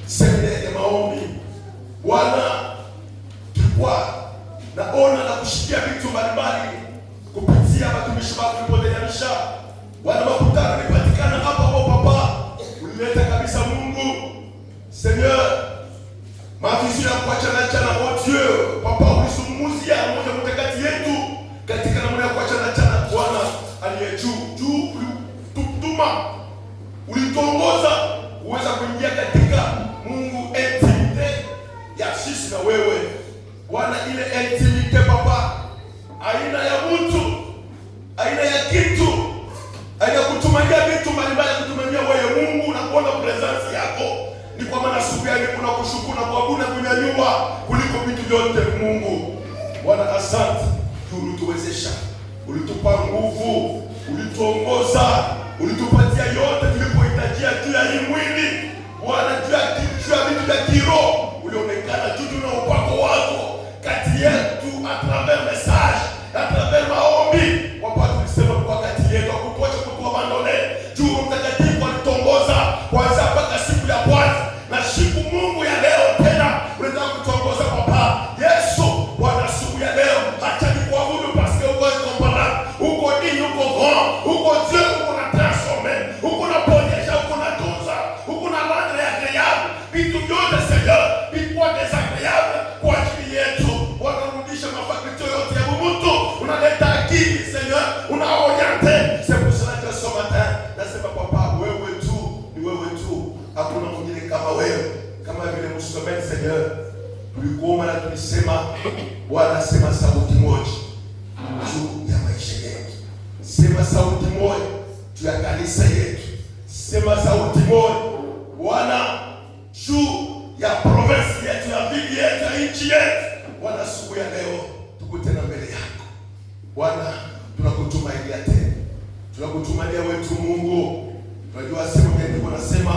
semina ya maombi. Bwana, tulikuwa naona na kushikia vitu mbalimbali kupitia watumishi wako tulipotenganisha. Bwana, makutano yalipatikana hapa kwa Papa. Ulileta kabisa Mungu. Seigneur, mavision ya kuachana chana kwa Dieu. Papa, ulisumuzia mmoja kati yetu katika namna ya kuachana chana. Bwana aliye juu ulitutuma, ulituongoza uweza kuingia katika Mungu intimite ya sisi na wewe. Bwana, ile intimite Papa, aina ya mtu, aina ya kitu, aina kutumania vitu mbalimbali, kutumania wewe Mungu na kuona presence yako. Ni kwa maana siku yake kuna kushukuru na kuabudu na kunyanyua kuliko vitu vyote Mungu. Bwana, asante ulituwezesha, ulitupa nguvu, ulituongoza, ulitupatia yote tulipohitajia juu ya hii mwili. Bwana, juu ya vitu vya kiroho ulionekana juu na upako wako kati yetu, a travers message, a travers maombi. Papa, tulisema kwa kati yetu akutuache kutua mandole juu mtakatifu alituongoza kwanza mpaka siku ya kwanza na siku Mungu ya leo tena unataka kutuongoza Papa Yesu. Bwana, siku ya leo acha nikuabudu paske uko incomparable, uko dini, uko grand, uko Dieu, uko na transformer, uko na ponyesha, uko na tunza, uko na rendre agréable vitu vyote Seigneur vilikuwa désagréable kwa ajili yetu. Bwana, rudisha mafakulti yote ya mtu, unaleta akili Seigneur, unaoriente. C'est pour cela que ce matin nasema Papa, wewe tu ni wewe tu, hakuna mwingine kama wewe. Kama vile msomeni Seigneur, tulikuomba na tulisema Bwana, sema sauti moja juu ya maisha yetu, sema sauti moja juu ya kanisa yetu, sema sauti moja Bwana juu ya province yetu, ya vili yetu, ya nchi yetu. Bwana, siku ya leo tuko tena mbele yako Bwana, tunakutumainia tena, tunakutumainia wetu Mungu. Tunajua sema ndio nasema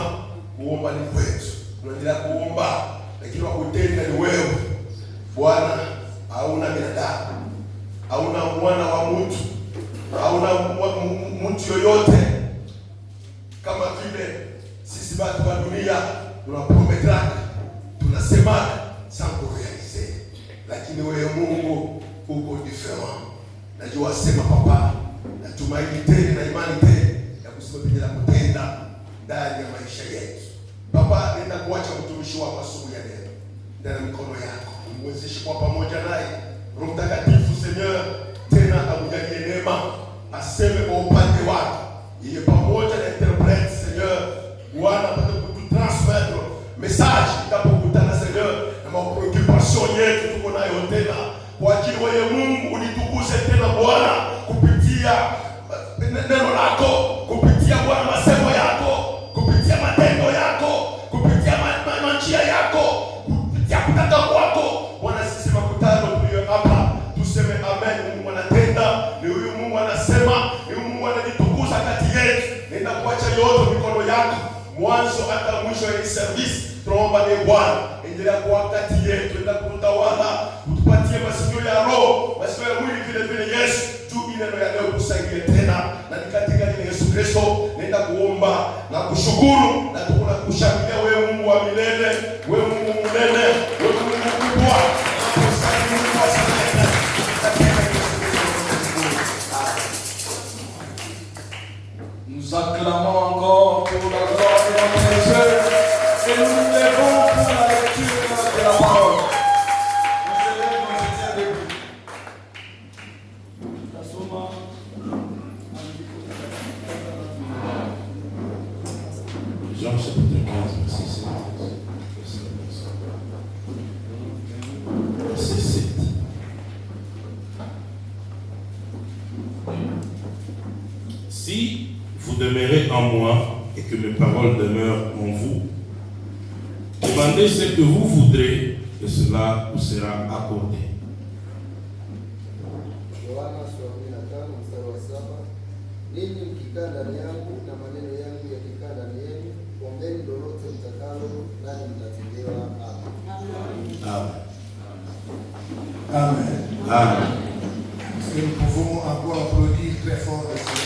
kuomba ni kwetu, tunaendelea kuomba, lakini wakutenda ni wewe Bwana. Hauna binadamu, hauna mwana wa mtu, hauna mtu yoyote kama vile sisi watu wa dunia tunaprometraka, tunasema sans réaliser, lakini wewe Mungu uko different. Najua sema Papa, natumaini tena na imani tena ya kusema bila kutenda ndani ya maisha yetu. Papa, nenda kuacha mtumishi wako asubuhi ya leo ndani ya mikono yako, umwezeshe kwa pamoja naye. Roho Mtakatifu Seigneur, tena amjalie neema, aseme kwa upande wake, ile pamoja na interprete Seigneur, Bwana apate kututransmettre message itapokutana Seigneur na mapreoccupation yetu tuko nayo tena kwa ajili wewe Mungu. Unitukuze tena Bwana kupitia neno lako, kupitia Bwana masemo yako, kupitia matendo yako, kupitia njia yako, kupitia kutaka kwako Bwana. Sisi makutano tulio hapa tuseme amen. Mungu anatenda, ni huyu Mungu anasema, ni huyu Mungu anajitukuza kati yetu. Nenda kuacha yote mikono yako, mwanzo hata mwisho ya service. Tunaomba ni Bwana, endelea kwa wakati yetu, enda kutawala, utupatie masikio ya roho, masikio ya mwili vile vile Yesu. Tu neno ya leo tusaidie tena, na ni katika jina la Yesu Kristo nenda kuomba na kushukuru na tunakushangilia wewe Mungu wa milele, wewe Mungu mnene, wewe Mungu mkubwa. Nous acclamons encore pour la gloire de notre Dieu et nous nous levons pour la lecture de la parole. On se lève, on se tient debout. Jean chapitre 15, verset 7. Verset 7. Si vous demeurez en moi et que mes paroles demeurent en vous, demandez ce que vous voudrez et cela vous sera accordé. Yohana 15:7. Ninyi mkikaa ndani yangu na maneno yangu yakikaa ndani yenu, ombeni lolote mtakalo, nanyi mtatendewa. Amen. Amen. Amen. Amen. Est-ce que nous pouvons encore applaudir très fort le Seigneur?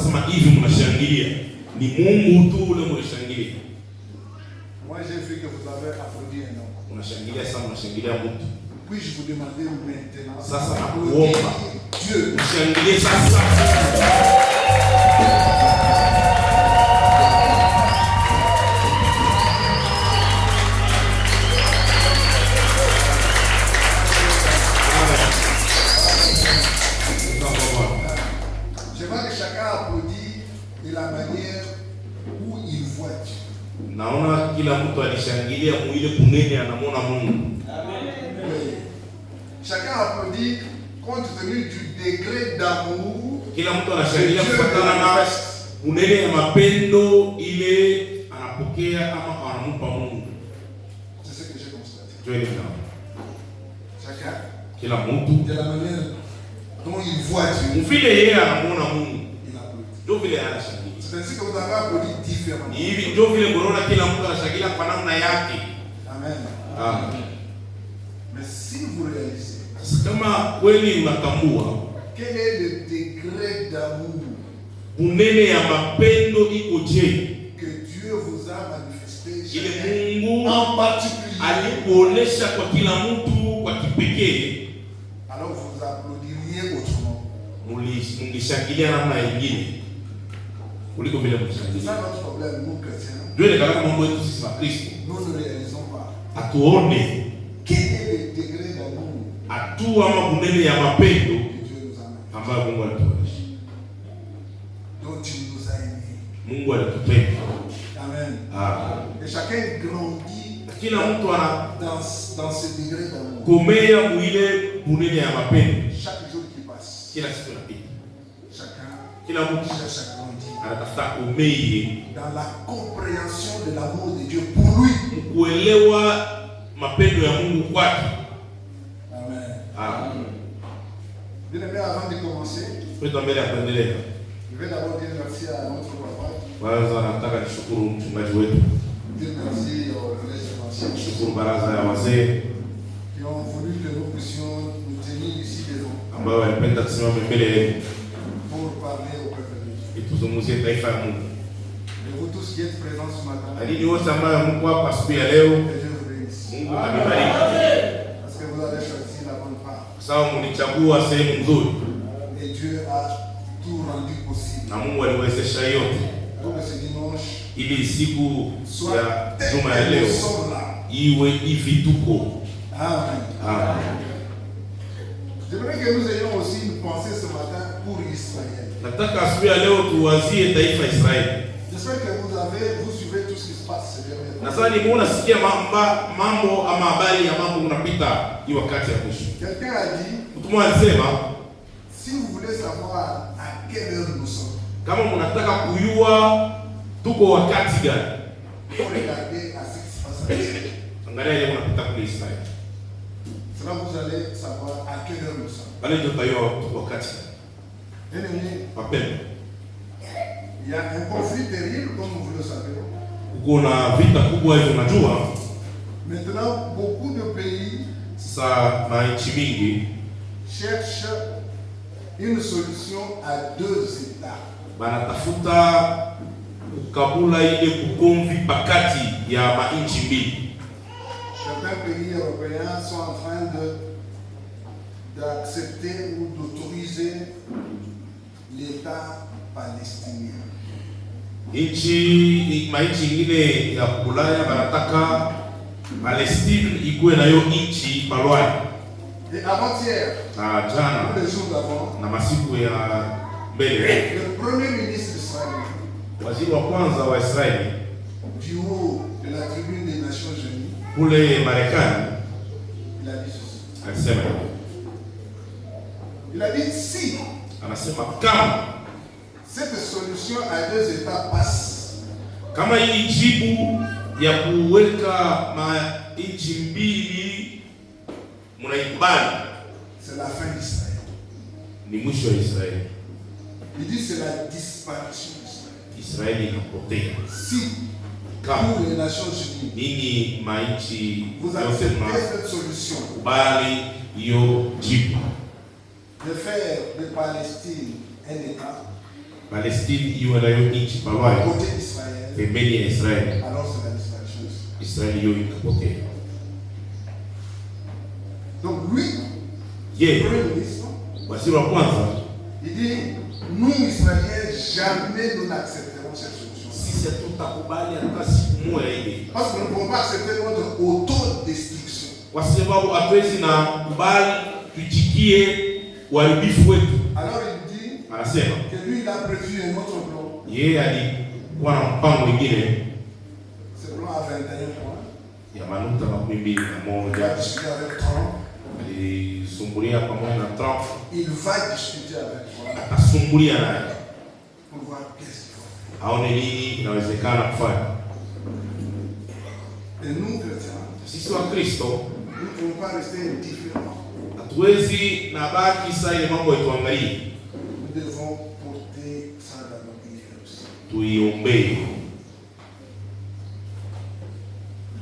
mnasema hivi mnashangilia. Ni Mungu tu ule mnashangilia. Moi j'ai vu que vous avez applaudi un homme. Mnashangilia sasa, mnashangilia mtu. Puis-je vous demander maintenant Sasa nakuomba Dieu. mshangilie sasa. J'aimerais que chacun applaudisse de la manière où il voit Dieu. Naona kila mtu alishangilia mwile kunene anamwona Mungu. Oui. Chacun applaudit compte tenu du degré d'amour. Kila mtu anashangilia kufuatana na unene ya mapendo ile anapokea ama anampa Mungu. C'est ce que j'ai constaté. Joeli nao. Chacun, Kila mtu de la manière dont il voit Dieu, mvile yeye anamwona Mungu. il applaudit. Ndio vile anashangilia. C'est ainsi que vous avez applaudi différemment. Ni hivi ndio vile mnaona kila mtu anashangilia kwa namna yake. Amen. Amen. Mais si vous réalisez Sasa kama kweli unatambua quel est le degré d'amour unene ya mapendo iko je, que Dieu vous a manifesté ile chacun Mungu en particulier, alikuonesha kwa kila mtu kwa kipekee, alors vous applaudiriez autrement. mungishangilia namna nyingine kuliko vile C'est mshangilia. ça notre problème, nous chrétiens. Ndio ile kama mambo yetu sisi wa Kristo Nous ne réalisons pas. atuone Quel est le degré d'amour atu ama unene ya mapendo que Dieu nous a manifesté, ambayo Mungu alituonesha. dont il nous a aimés. Mungu alitupenda. Amen. Et chacun grandit Kila mtu ana dans ce degré d'amour. komea mwile unene ya mapendo. Chaque jour qui passe, Kila siku inapita, chacun kila mtu cherche à grandir anatafuta komeye dans la compréhension de l'amour de Dieu pour lui. kuelewa mapendo ya Mungu kwake. Amen. Bien aimé, avant de commencer, Kwa mbele ya kuendelea, je vais d'abord dire merci à notre papa. kwanza nataka nishukuru mchungaji wetu, Dire merci aux collèges financiers nishukuru baraza ya wazee qui ont voulu que nous puissions nous tenir ici devant ambao walipenda tusimame mbele yenu pour parler au peuple de Dieu. ili tuzungumzie taifa ya Mungu. Et vous tous qui êtes présents ce matin, Alini wote ambao mko hapa siku ya leo, que Dieu vous bénisse. Mungu amebariki Parce que vous avez choisi la bonne part. kwa sababu mlichagua sehemu nzuri Et Dieu a tout rendu possible. na Mungu aliwezesha yote Pour que ce dimanche ili siku soit ya tel juma ya que leo nous sommes là. iwe hivi tuko. Amen. Amen. J'aimerais que nous ayons aussi une pensée ce matin pour Israël. Nataka asubuhi ya leo tuwazie taifa Israeli. J'espère que vous suivez tout ce qui se passe ces derniers temps. Nadhani muona sikia mambo ama habari ya mambo unapita hii wakati ya mwisho. Quelqu'un a dit, Mtu mmoja alisema si vous voulez savoir à quelle heure nous sommes, kama mnataka kujua tuko wakati gani, il faut regarder à ce qui se passe à Israël. angalia ile unapita kule Israeli. Cela vous allez savoir à quelle heure nous sommes. Pale ndio utaiona tuko wakati gani. Bien aimé, Mapendo. il y a un conflit terrible comme vous le savez. Uko na vita kubwa hizo unajua. Maintenant, beaucoup de pays Sasa nchi mingi cherchent une solution à deux États. banatafuta kukabula ile kukomvi pakati ya mainchi mbili. Certains pays européens sont en train d'accepter ou d'autoriser l'État palestinien. Mainchi ingine ya Ulaya banataka Palestine ikuwe nayo nchi palwani. Et avant-hier, Na jana les jours d'avant, na masiku ya mbele, le premier ministre israélien, waziri wa kwanza wa Israeli du haut de la tribune des Nations Unies, kule Marekani il a dit ceci. alisema, Il a dit si anasema kama cette solution à deux États passe, kama hii jibu ya kuweka mainchi mbili mnaikubali, c'est la fin d'Israël. ni mwisho wa Israeli. Il dit c'est la disparition d'Israël. Israeli inapotea. Si Kama pour les Nations Unies, nini mainchi vous yote acceptez cette solution mnakubali hiyo jibu de faire de Palestine un État, Palestine iwe nayo nchi pamoja côté d'Israël, pembeni ya Israeli, alors c'est la disparition. Israeli hiyo ikapotea. Donc lui, Je, le premier ministre, waziri wa kwanza, il dit, nous Israéliens, jamais nous n'accepterons cette solution. sisi hatutakubali hata siku moja ile, Parce que nous ne pouvons pas accepter notre autodestruction. kwa sababu hatuwezi na kubali tujikie uharibifu wetu. Alors il dit Anasema que lui, il a prévu un autre plan. yeye alikuwa na mpango mwingine Ce plan a 21 points. ya manuta 21. Il va discuter avec Trump. Alisumbulia pamoja na Trump, Il va discuter avec Trump akasumbulia naye pour voir qu'est-ce qu'il faut. aone nini inawezekana kufanya. Et nous, chrétiens, Sisi wa Kristo nous ne pouvons pas rester indifférents. hatuwezi na baki saa ile mambo ituangalie, Nous devons porter ça dans nos prières aussi. tuiombee,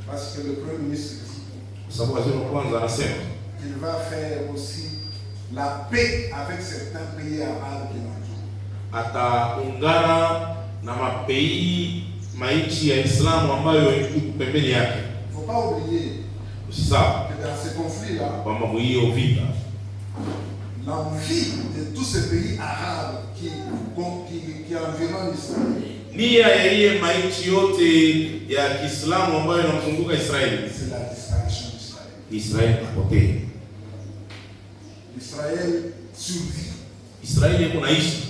Parce que le Premier ministre dit kwa sababu waziri wa kwanza anasema qu'il va faire aussi la paix avec certains pays arabes qui n'ont pas. ataungana na maichi ya Islamu ambayo iko pembeni yake. Il ne faut pas oublier Usisahau que dans ces conflits-là, kwamba hiyo vita, l'envie de tous ces pays arabes qui environnent Israël, nia ya ile maichi yote ya Kiislamu ambayo inamzunguka Israeli, c'est la disparition d'Israël. Israeli apotee. Israël survit. Israeli iko naishi,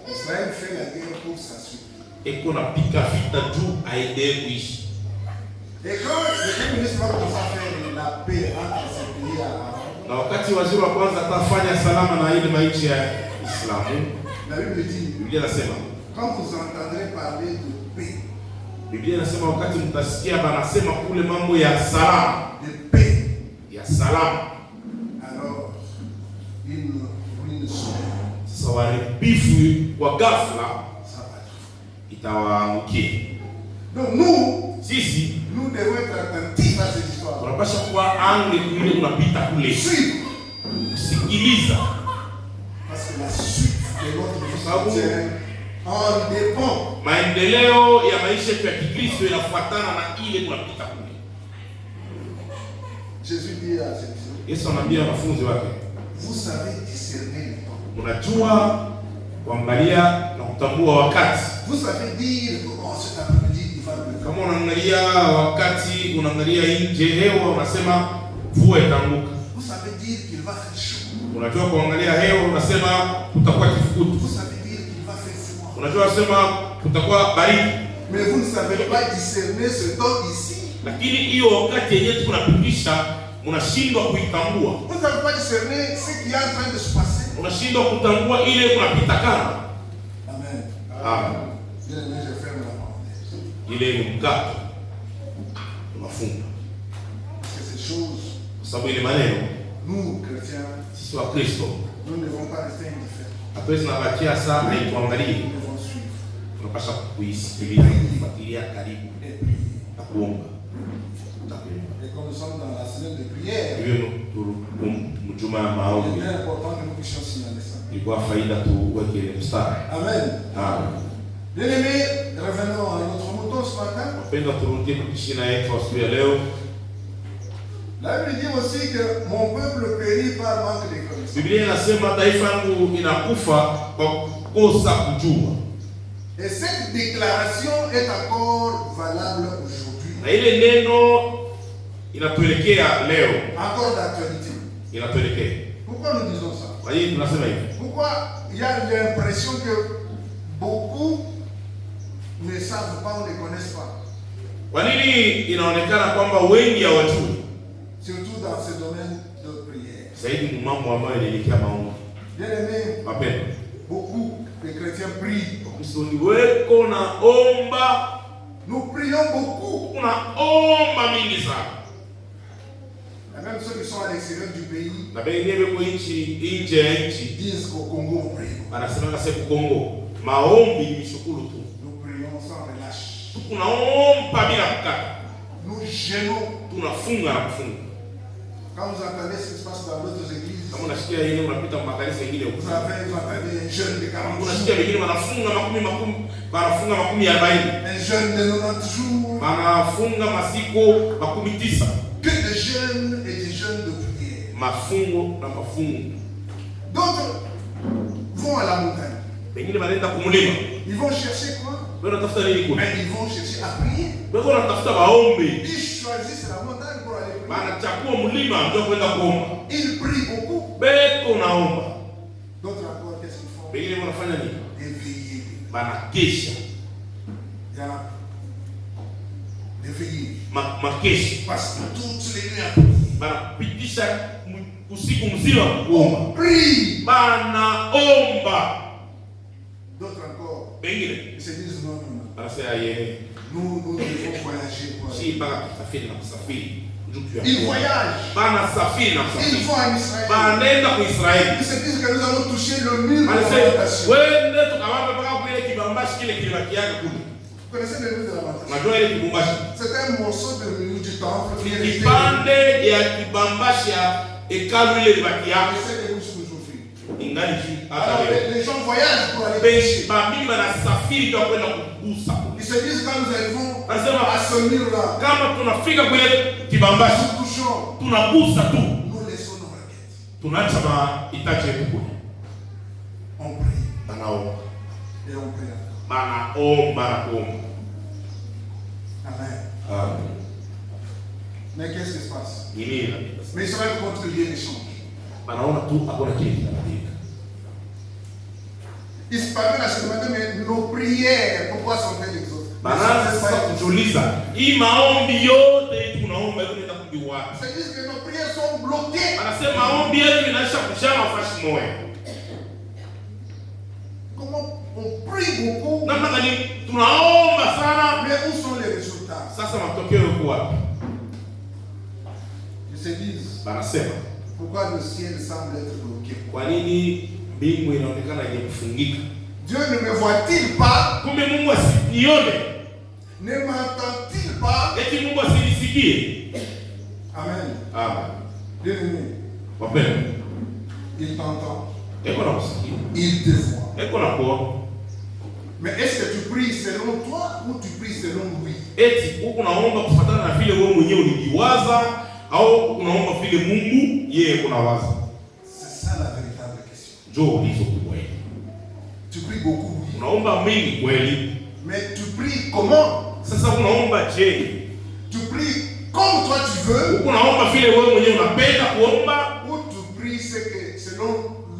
Israël fait la guerre pour sa survie. iko napika vita juu aendelee kuishi. Et quand le Premier ministre va commencer à faire la paix entre ces pays arabes, Na wakati waziri wa kwanza atafanya salama na ile maichi ya Islamu, la Bible dit, Biblia inasema, quand vous entendrez parler de paix, Biblia inasema wakati mtasikia banasema kule mambo ya salama, de paix, ya salama, alors une ruine soudaine, sasa waharibifu wa ghafla ça va être. itawaangukia. Donc nous, Sisi nous devons être attentifs à ces histoires. tunapasha kuwa ange kule unapita kule, Suivre. kusikiliza, Parce que la suite de notre vie Ah bon? chrétienne en dépend. maendeleo ya maisha yetu ya Kikristo inafuatana na ile tunapita kule. Jésus dit à ses disciples, Yesu anaambia wanafunzi wake, vous savez discerner le temps. unajua kuangalia na kutambua wakati. Vous savez dire que oh, cet après-midi, il va pleuvoir. Kama unaangalia wakati, unaangalia nje hewa, unasema mvua itaanguka. Vous savez dire qu'il va faire chaud. Unajua kuangalia hewa, unasema kutakuwa kifukutu. Vous savez dire qu'il va faire froid. Unajua sema kutakuwa baridi. Mais vous ne savez pas discerner ce temps ici. Lakini hiyo wakati yenyewe tunapitisha, mnashindwa kuitambua. Vous ne savez pas discerner ce qui est en train de se passer. Unashindwa kutambua ile kunapita kama. Amen. Amen. Bien aimé, je ferme la parenthèse. Ile ni mkato unafunga. Parce que ces choses, Kwa sababu ile maneno nous, chrétiens, sisi wa Kristo nous ne devons pas rester indifférents. hatuwezi nabakia saa haituangalie. Nous devons suivre Tunapaswa kuisikiliza, kufuatilia karibu et prier. na kuomba. Et comme nous sommes dans la semaine de prière, Hiyo mjuma ya il maombi est important que nous puissions signaler ça. ilikuwa faida tuweke ile mstari. Amen. Amen. Bien aimé, revenons à notre mouton ce matin. Wapenda, turudie kukishina yetu siku ya leo. La Bible dit aussi que mon peuple périt par manque de connaissance. Biblia inasema taifa yangu inakufa kwa kukosa kujua, Et cette déclaration est encore valable aujourd'hui. na ile neno inatuelekea leo, Encore d'actualité. inatuelekea. Pourquoi nous disons ça? Kwa hiyo tunasema hivi, Pourquoi il y a l'impression que beaucoup ne savent pas ou ne connaissent pas? kwa nini inaonekana kwamba wengi hawajui, Surtout dans ce domaine de prière. zaidi ni mambo ambayo inaelekea maombi. Bien aimé, Mapendo, beaucoup de chrétiens prient. Wakristo weko naomba, Nous prions beaucoup. unaomba mingi sana, Et même ceux qui sont à l'extérieur du pays na wengine weko nje ya nchi disent qu'au Congo on prie. anasema sasa Kongo maombi ni shukuru tu, Nous prions sans relâche. tunaomba bila kukata, Nous gênons. tunafunga na kufunga. Quand vous entendez ce qui se passe dans d'autres églises, Kama unasikia yeye unapita makanisa mengine huko. vous entendez un jeune de 40 jours, Unasikia wengine wanafunga makumi 40. un jeune de 90 jours, Wanafunga masiku 90. que des jeunes et des jeunes de prière. Mafungo na mafungo. D'autres vont à la montagne. Wengine wanaenda kumlima. Ils vont chercher quoi? Wewe unatafuta nini kule? Mais ils vont chercher à prier. Wewe unatafuta maombi. Ils choisissent la montagne pour aller prier. Wanachagua mlima ndio kwenda kuomba. Ils prient beaucoup. Beko naomba. D'autres encore, qu'est-ce qu'ils font? Wengine wanafanya nini? Des veillées. Banakesha. Il y a des veillées. Makesha. Parce que toutes les nuits à prier. Banapitisha usiku mzima kuomba. Prie. Banaomba. D'autres encore, Wengine ils se disent non, non, non. wanasema yeye Nous devons voyager pour aller. si mpaka kusafiri na kusafiri. Ils voyagent. Banasafiri na Ils kusafiri. vont en Israël. Banaenda ku Israeli. Ils se disent que nous allons toucher le mur de la Wanasema lamentation. wende tukawapa mpaka kule kibambashi kile kilibakiaga kule. Vous connaissez le mur de la lamentation? Unajua ile kibambashi? C'est un morceau de mur du temple qui est resté. Kipande ya kibambashi ya hekalu ile libakiaga. Essaie de bouger aujourd'hui. Ingali ji hata Alors leo. les gens voyagent pour aller pêcher. Bamimi banasafiri kwa kwenda kugusa. Ils se disent quand nous arrivons Wanasema à ce mur-là, kama tunafika kule kibambashi nous touchons, tunagusa tu. nous laissons nos raquettes. Tunaacha mahitaji yetu kule. On prie Banaomba. et on prie encore. Banaomba na kuomba. Amen. Amen. Mais qu'est-ce qui se passe? Nini inapita? Mais ils se rendent compte que rien ne change. Banaona tu hakuna kile kinabadilika. Ils se parviennent à se demander, mais nos prières, pourquoi sont-elles exaucées? Banaanza sasa kujiuliza, hii maombi yote tunaomba hiyo inaenda kumbi wapi? Ils se disent que nos prières sont bloquées. Anasema maombi yetu inaisha kushana fashi moja. Comment on prie beaucoup, Namna gani tunaomba sana, mais où sont les résultats? sasa matokeo yako wapi? Ils se disent, Banasema, pourquoi le ciel semble être bloqué? kwa nini mbingu inaonekana yenye kufungika? Dieu ne me voit-il pas? Kumbe Mungu asinione? Ne m'entend-il pas? Eti Mungu asinisikie? Amen. Amen. Bien-aimé, Wapendwa, il t'entend, eko na kusikia. il te voit. Eko na kuona. Mais est-ce que tu pries selon toi ou tu pries selon lui? Eti huku naomba kufuatana na vile wewe mwenyewe ulijiwaza au unaomba vile Mungu yeye kunawaza? C'est ça la véritable question. Njoo ulizo kweli. Tu pries beaucoup, oui. Unaomba mingi kweli. Mais tu pries comment? Sasa unaomba je? Tu pries comme toi tu veux Huku naomba vile wewe mwenyewe unapenda kuomba ou tu pries selon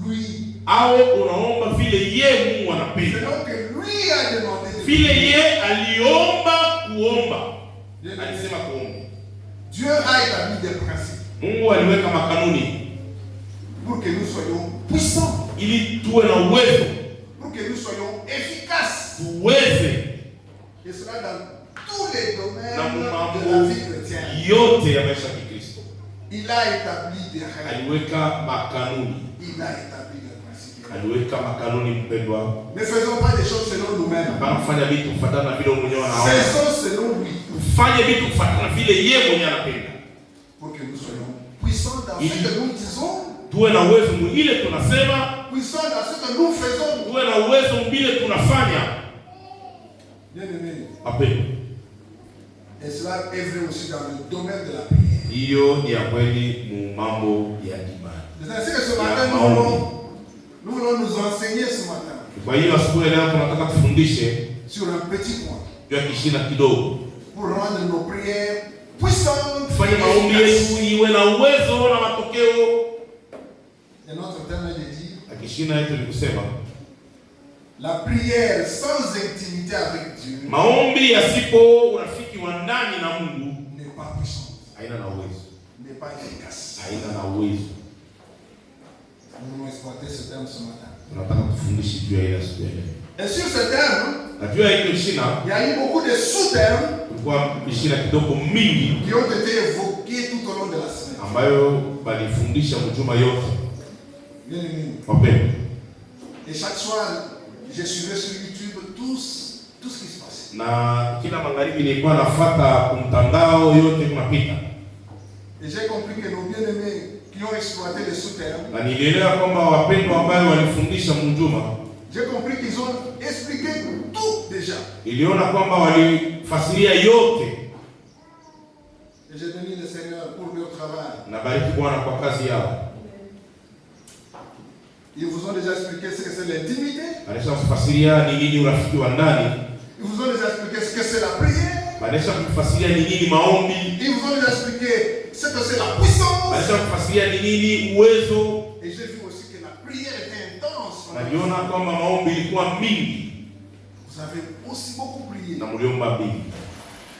lui? au unaomba vile yeye Mungu anapenda? Selon que lui a demandé de Vile prier. yeye aliomba kuomba. Alisema kuomba. Dieu a établi des principes Mungu aliweka makanuni pour que nous soyons puissants, ili tuwe na uwezo, pour que nous soyons efficaces. tuweze Et cela dans tous les domaines na de la mambo vie chrétienne. yote ya maisha ya Kikristo. Il a établi des règles. Aliweka makanuni. Il a établi des principes. Aliweka makanuni mpendwa. Ne faisons pas des choses selon nous-mêmes. Hapana kufanya vitu kufuatana na vile wewe mwenyewe unaona. Faisons selon lui. Ufanye vitu kufuatana na vile yeye mwenyewe anapenda. Pour que nous soyons puissants dans ce que nous disons, Tuwe na uwezo mwingine tunasema, puissants dans ce que nous faisons. tuwe na uwezo mwingine tunafanya. Bien-aimé. Wapendwa. Et cela est vrai aussi dans le domaine de la prière. Hiyo ni ya kweli mu mambo ya imani. C'est ainsi que ce matin, nous voulons nous enseigner ce matin Kwa hiyo asubuhi leo tunataka tufundishe sur un petit point juu ya kishina kidogo. pour rendre nos prières puissantes. Fanye maombi yetu iwe na uwezo na matokeo. Et notre thème est de dire Akishina yetu ni kusema la prière sans intimité avec Dieu maombi yasipo urafiki wa ndani na Mungu n'est pas puissante, haina na uwezo. n'est pas efficace. Haina na uwezo. Nous voulons exploiter ce thème ce matin. Tunataka tufundishe juu ya ile asubuhi leo. Et sur ce thème, Na juu ya hiyo kishina il y a eu beaucoup de sous-thèmes kulikuwa kishina kidogo mingi qui ont été évoqués tout au long de la semaine. ambayo balifundisha mjuma yote. Bien-aimés. Wapendwa. Et chaque soir, je suivais sur YouTube tout ce qui se passait. Na kila magharibi nilikuwa nafuata kumtandao yote kunapita. Et j'ai compris que nos bien-aimés qui ont exploité les souterrains, Na nilielewa kwamba wapendwa ambao walifundisha Mjuma, j'ai compris qu'ils ont expliqué tout déjà. iliona kwamba walifasiria yote. Et j'ai béni le Seigneur pour leur travail. Na bariki Bwana kwa kazi yao. Ils vous ont déjà expliqué ce que c'est l'intimité. Banesha kufasiria ni nini urafiki wa ndani. Ils vous ont déjà expliqué ce que c'est la prière. Banesha kufasiria ni nini maombi. Ils vous ont déjà expliqué ce que c'est la puissance. Banesha kufasiria ni nini uwezo. Et j'ai vu aussi que la prière était intense. Naliona kwamba maombi ilikuwa mingi. Vous avez aussi beaucoup prié. Na mliomba mingi.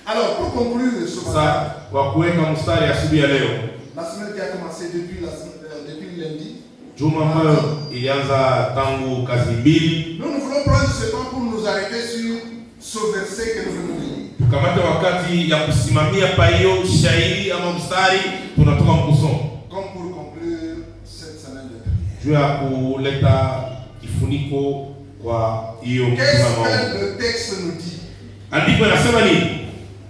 Alors pour conclure ce matin, Sasa kwa kuweka mstari asubuhi ya leo, la semaine qui a commencé depuis lundi, juma ambayo ilianza tangu kazi mbili, nous voulons prendre ce temps pour nous arrêter sur ce verset que nous venons de lire. tukamate wakati ya kusimamia pa hiyo shairi ama mstari tunatoka mkusoma, Comme pour conclure cette semaine de prière. juu ya kuleta kifuniko kwa hiyo Qu'est-ce maombi. que le texte nous dit? Andiko inasema nini?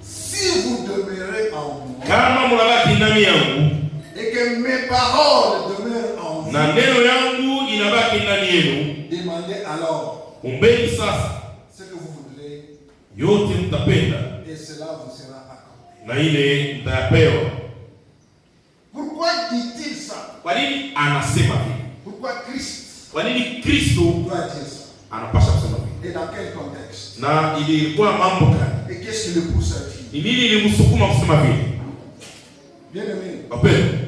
Si vous demeurez en moi Kama mnabaki ndani yangu et que mes paroles demeurent en vous, na neno yangu inabaki ndani yenu, demandez alors ombeni sasa ce que vous voudrez yote mtapenda, et cela vous sera accordé. na ile mtayapewa. Pourquoi dit-il ça? Kwa nini anasema hivi? Pourquoi Christ Kwa nini Kristo doit dire ça? anapasha kusema hivi? Et dans quel contexte? Na ilikuwa mambo gani? Et qu'est-ce qui le pousse à dire? Ni nini ilimsukuma kusema vile? Bien aimé, Wapendwa,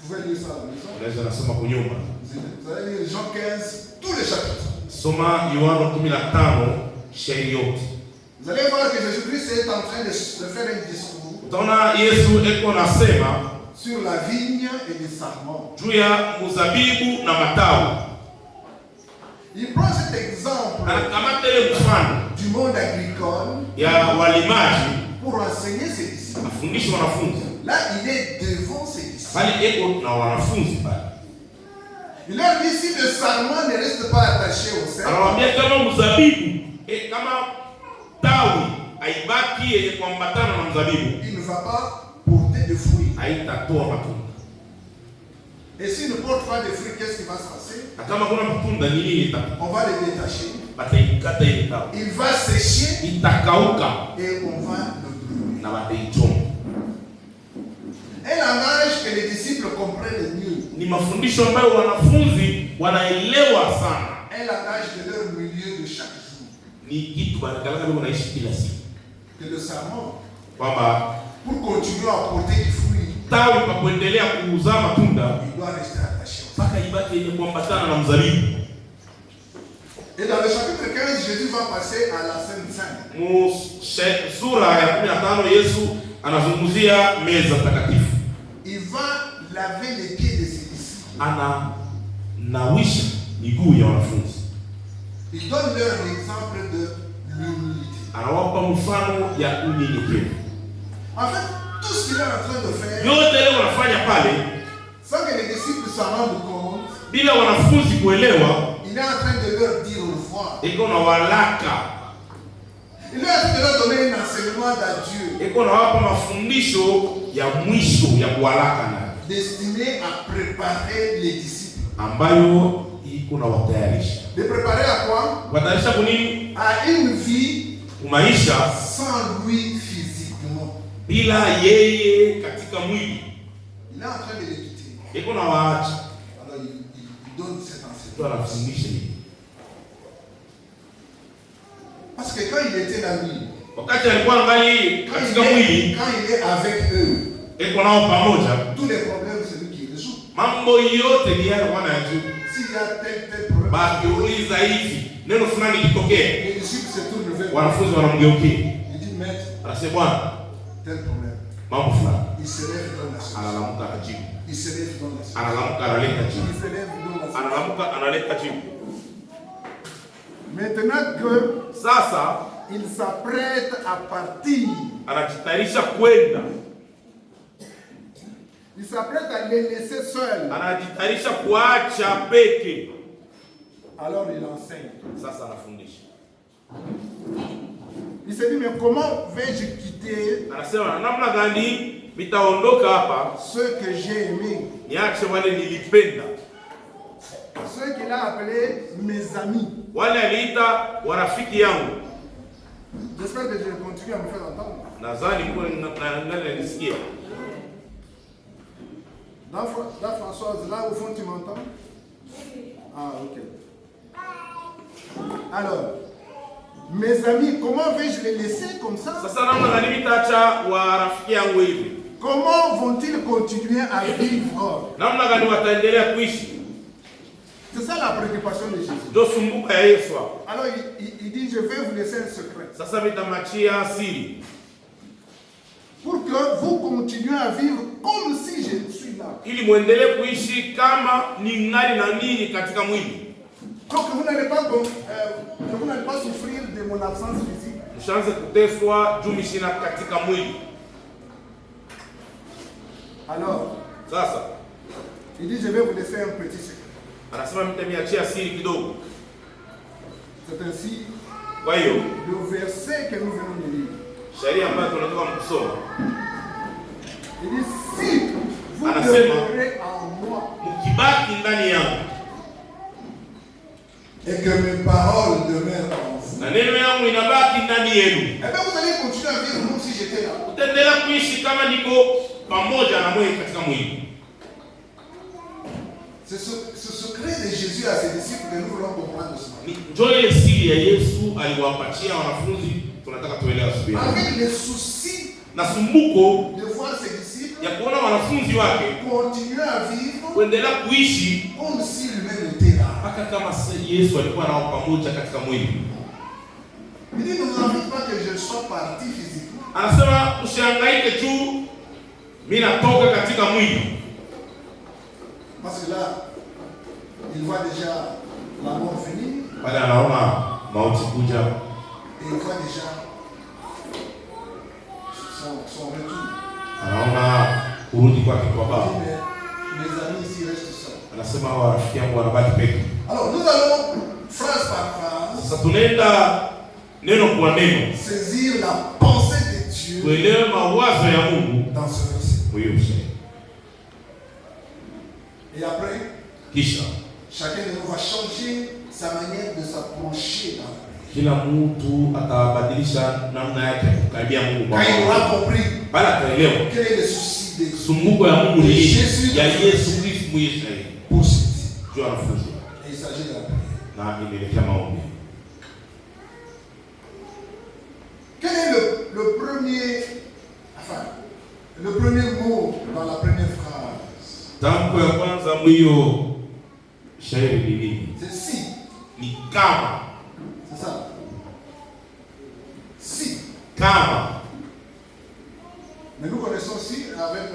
vous pouvez lire ça à la maison. unaweza nasoma kunyumba. Vous allez lire Jean 15, tous les chapitres. Soma Yohana 15 shairi yote. Vous allez voir que Jésus-Christ est en train de faire un discours Utaona Yesu eko nasema sur la vigne et les sarments. juu ya mzabibu na matawi. Il prend cet exemple Anakamata ile mfano du monde agricole ya walimaji pour enseigner ses disciples. afundishe wanafunzi. Là, il est devant ses disciples. Bali eko na wanafunzi pale. Il leur dit si le sarment ne reste pas attaché au cercle, Anawaambia kama mzabibu, kama tawi haibaki yenye kuambatana na mzabibu, il ne va pas porter de fruits. haitatoa matunda. Et s'il ne porte pas de fruits, qu'est-ce qui va se passer? Na kama kuna matunda ni nini itapata? On va le détacher. Bataikata ile tawi. Il va sécher Itakauka et on va le brûler. na bataichoma. Un langage que les disciples comprennent mieux. Ni mafundisho ambayo wanafunzi wanaelewa sana. Un langage de leur milieu de chaque jour. Ni kitu banakalaka ndio wanaishi kila siku. Que le serment, Kwamba pour continuer à porter du fruit, tawi kwa kuendelea kuzaa matunda il doit rester attaché. mpaka ibaki yenye kuambatana na mzabibu. Et dans le chapitre 15, Jésus va passer à la Sainte Sainte. Sura ya 15 Yesu anazungumzia meza takatifu. Il va laver les pieds de ses disciples. Ananawisha miguu ya wanafunzi. Il donne leur l'exemple de l'humilité. Anawapa mfano ya unyenyekevu. En fait, tout ce qu'il est en train de faire, Yote leo wanafanya pale sans que les disciples s'en rendent compte, bila wanafunzi kuelewa, il est en train de leur dire au revoir. iko na walaka, Il est en train de leur donner un enseignement d'adieu iko na wapa mafundisho ya mwisho ya kuwalaka na destiné à préparer les disciples. ambayo iko na watayarisha. De préparer à quoi? Watayarisha kwa nini? À une vie Kumaisha sans lui physiquement. bila yeye katika mwili. Il est en train de les quitter. Iko na waacha. Alors il donne cet enseignement. Ndio anafundisha hivi. Parce que quand il était là, lui, Wakati alikuwa angali katika mwili, quand il est avec eux, iko nao pamoja, tous les problèmes, c'est lui qui les résout. mambo yote ni yale wanayajua. S'il y a tel problème, Bakiuliza hivi, neno fulani kitokee, les disciples se tournent vers lui. wanafunzi wanamgeukia. Il dit, maître, Anasema Bwana, tel problème. mambo fulani. Il se lève dans la solution. Analamuka anajibu. Il se lève dans la solution. Analamuka analeta Il jibu. se lève dans la solution. Analamuka analeta jibu. Maintenant que Sasa il s'apprête à partir, anajitayarisha kwenda. il s'apprête à les laisser seuls. Anajitayarisha kuacha peke. Alors il enseigne. Sasa anafundisha. Il se dit, mais comment vais-je quitter Anasema namna gani Mitaondoka hapa. Ceux que j'ai aimés. Niache wale nilipenda. Ceux qu'il a appelés mes amis. Wale aliita warafiki yangu. J'espère que je continue à me faire entendre. Nadhani nani nisikia. Dans Françoise, là au fond tu m'entends? Ah, ok. Alors, mes amis, comment vais-je les laisser comme ça? Comment vont-ils continuer à vivre? C'est ça la préoccupation de Jésus. Alors il dit, je vais vous laisser un secret. Pour que vous continuez à vivre comme si je suis là. Donc vous n'allez pas souffrir de mon absence physique. Alors, il dit, je vais vous laisser un petit secret. C'est ainsi le verset que nous venons de lire. Il dit, si vous demeurez en moi et que mes paroles demeurent en vous, eh bien vous allez continuer à vivre comme si j'étais là. C'est ce secret de Jésus à ses disciples que nous voulons comprendre ce matin. Avec le souci de voir ses disciples continuer à vivre comme si lui-même était là. Il dit, ne vous invite pas que je sois parti physiquement. Parce que là, il voit déjà la mort venir. Et il voit déjà son retour. Il dit, mais mes amis ici restent seuls. Alors nous allons, phrase par phrase, saisir la pensée de Dieu dans ce verset. Et après, chacun de nous va changer sa manière de s'approcher dans la prière. Quand il aura compris quel est le souci de Jésus pour ceci. Et il s'agit de la prière. Quel est le premier mot dans la première phrase? C'est si. C'est ça. Si. Mais nous connaissons si avec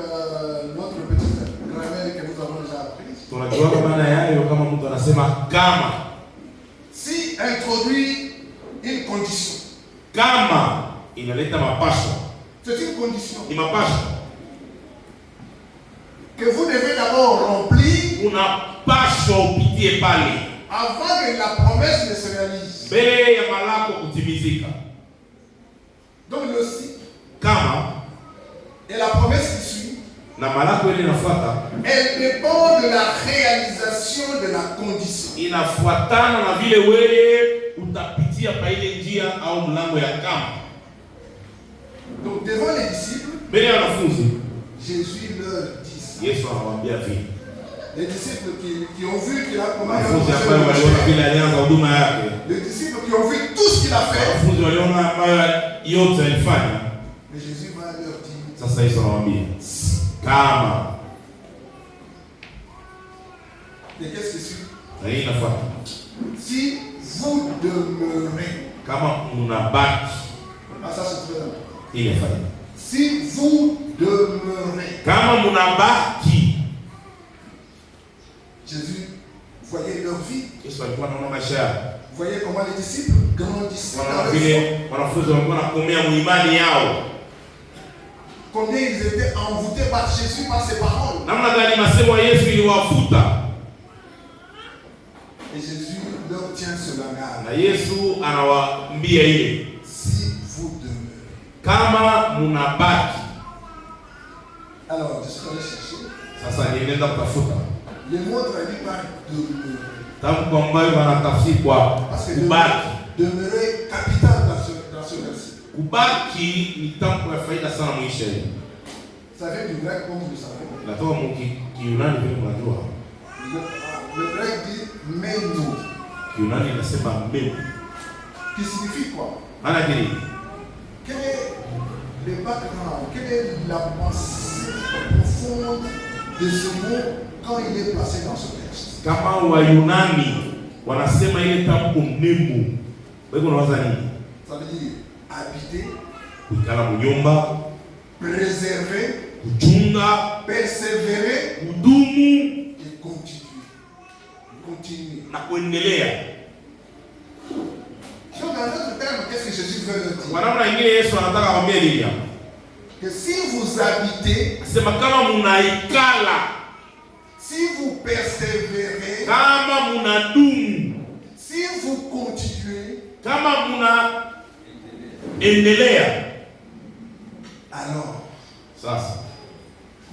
notre petite grammaire que nous avons déjà apprise. Si introduit une condition. C'est une condition que vous devez d'abord remplir avant que la promesse ne se réalise. Donc le si et la promesse qui suit, elle dépend de la réalisation de la condition. Donc devant les disciples, Jésus leur dit. Les disciples qui ont vu qu'il a commandé, les disciples qui ont vu tout ce qu'il a fait, mais Jésus va leur dire et qu'est-ce qui suit? Si vous demeurez. Ah, ça c'est très important. Si vous demeurez. Jésus voyait leur vie. Voyez comment les disciples grandissaient dans leur foi. Combien ils étaient envoûtés par Jésus, par ses paroles. Et Jésus leur tient ce langage. Si vous demeurez. Alors, je suis allé chercher. Sasa nienda kutafuta. Le mot traduit par demeurer. Tamko ambayo wanatafsiri kwa kubaki. Demeurer capital dans ce verset. Kubaki ni tamko ya faida sana maisha yetu. Ça vient du grec comme vous le savez. Natoka Kiyunani vile mnajua. Le grec dit meno. Kiyunani inasema meno. Qui signifie quoi? Maana gani? Quel est le background? Quelle est la pensée profonde de ce mot quand il est placé dans ce texte? Kama Wayunani wanasema ile tamko memo. Wewe unawaza nini? Ça veut dire habiter, kuikala munyumba, préserver, kuchunga, persévérer, kudumu et continuer. Continuer. na kuendelea. Donc, dans d'autres termes, qu'est-ce que Jésus veut leur dire? Kwa namna nyingine Yesu anataka kuambia nini hapa? Que si vous habitez, Sema kama munaikala, si vous persévérez, kama munadumu, si vous continuez, kama munaendelea. alors, Sasa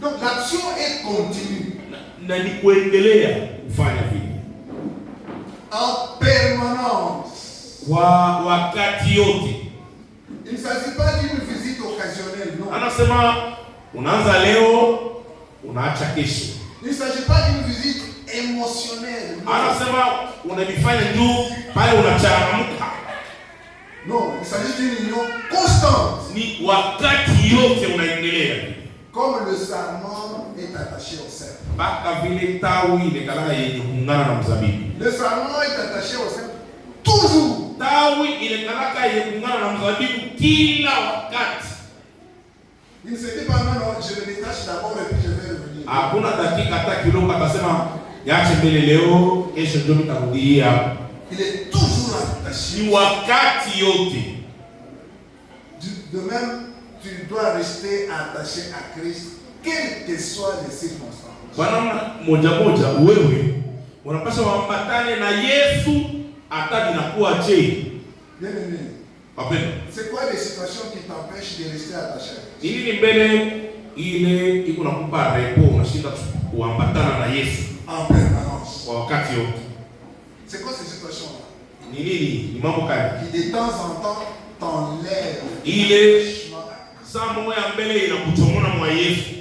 donc l'action est continue, na ni kuendelea kufanya vile en permanence. kwa wakati yote. Il ne s'agit pas d'une visite occasionnelle, non. Anasema unaanza leo, unaacha kesho. Il ne s'agit pas d'une visite émotionnelle, non. Anasema unajifanya juu pale unachangamka. Non, il s'agit d'une union constante. Ni wakati yote unaendelea. Comme le sarment est attaché au cèpe. Baka vile tawi inakalaka yenye kuungana na mzabibu. Le sarment est attaché au cèpe toujours. Tawi inakalaka yenye kuungana na mzabibu kila wakati. Il ne se dit pas non, non, je le détache d'abord et puis je vais revenir. Hakuna dakika hata kidogo atasema yaache mbele leo, kesho ndio nitarudia. Il est toujours attaché. Ni wakati yote. De même, tu dois rester attaché à Christ, quelles que soient les circonstances. Kwa namna moja moja wewe unapaswa kuambatana na Yesu hata binakuwa je. Bien aimé. Wapendwa, C'est quoi les situations qui t'empêchent de rester attaché? ili ni mbele ile iko nakupa repo unashinda kuambatana na Yesu En permanence. kwa wakati yote. C'est quoi ces situations-là? Ni nini? Ni mambo gani? Qui de temps en temps t'enlèvent Ile fraîchement à Christ. saa moja mbele inakuchomona mwa Yesu.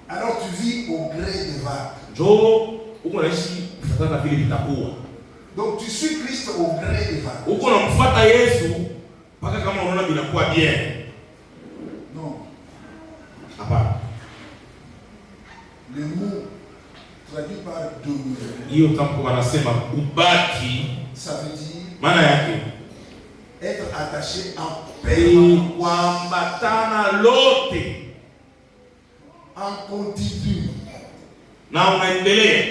Alors tu vis au gré des vagues. Njoo uko naishi kufuatana na vile vitakuwa. Donc tu suis Christ au gré des vagues. Uko unamfuata Yesu mpaka kama unaona vinakuwa bien. Non. Hapana. Le mot traduit par demeurer, Hiyo tamko wanasema kubaki, ça veut dire maana yake être attaché en ni permanence, kuambatana lote en continu, na unaendelea.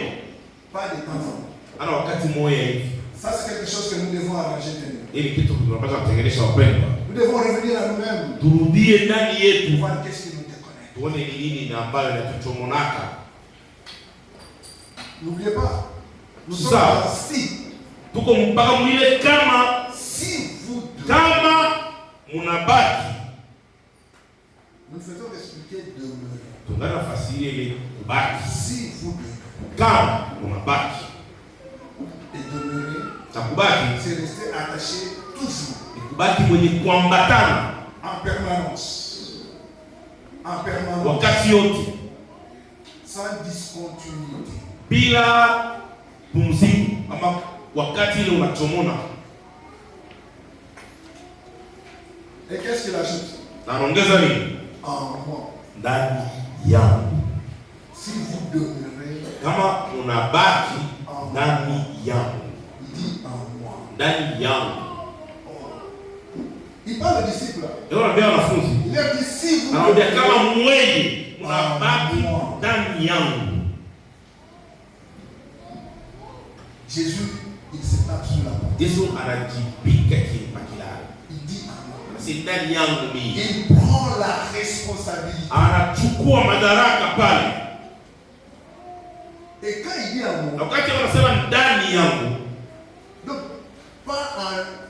pas de temps en temps. Ana wakati moja hivi. Ça c'est quelque chose que nous devons arranger de nous. Ili kitu tunapaswa kutengenesha wapendwa. Nous devons revenir à nous-mêmes, Turudie ndani yetu. voir qu'est-ce qui nous déconnecte. Tuone ni nini na ambayo inatuchomonaka. N'oubliez pas, nous Ça. sommes dans si. Tuko mpaka mwile kama Vous deux. kama munabaki. Nous faisons expliquer demeurer. Tungana nafasi ile kubaki. Si vous deux. Kama munabaki. Et demeurer, Na kubaki c'est rester attaché toujours, ni kubaki mwenye kuambatana en permanence. En permanence. wakati yote Sans discontinuité. bila pumziko, ama wakati ile unachomona. Et qu'est-ce qu'il ajoute? Naongeza nini? En moi. Ndani yangu. Si vous demeurez, Kama unabaki ndani yangu, il dit en moi. ndani yangu. Il parle aux disciples. Ndio naambia wanafunzi. Il a dit si vous Anaambia demeurez, kama mwenye unabaki ndani yangu. Jésus, il se tape sur la porte. Yesu anajipika kilala. Il dit en moi. Si ndani yangu mimi. Il prend la responsabilité. Anachukua madaraka pale. Et quand il dit en moi, Wakati wanasema ndani yangu, donc pas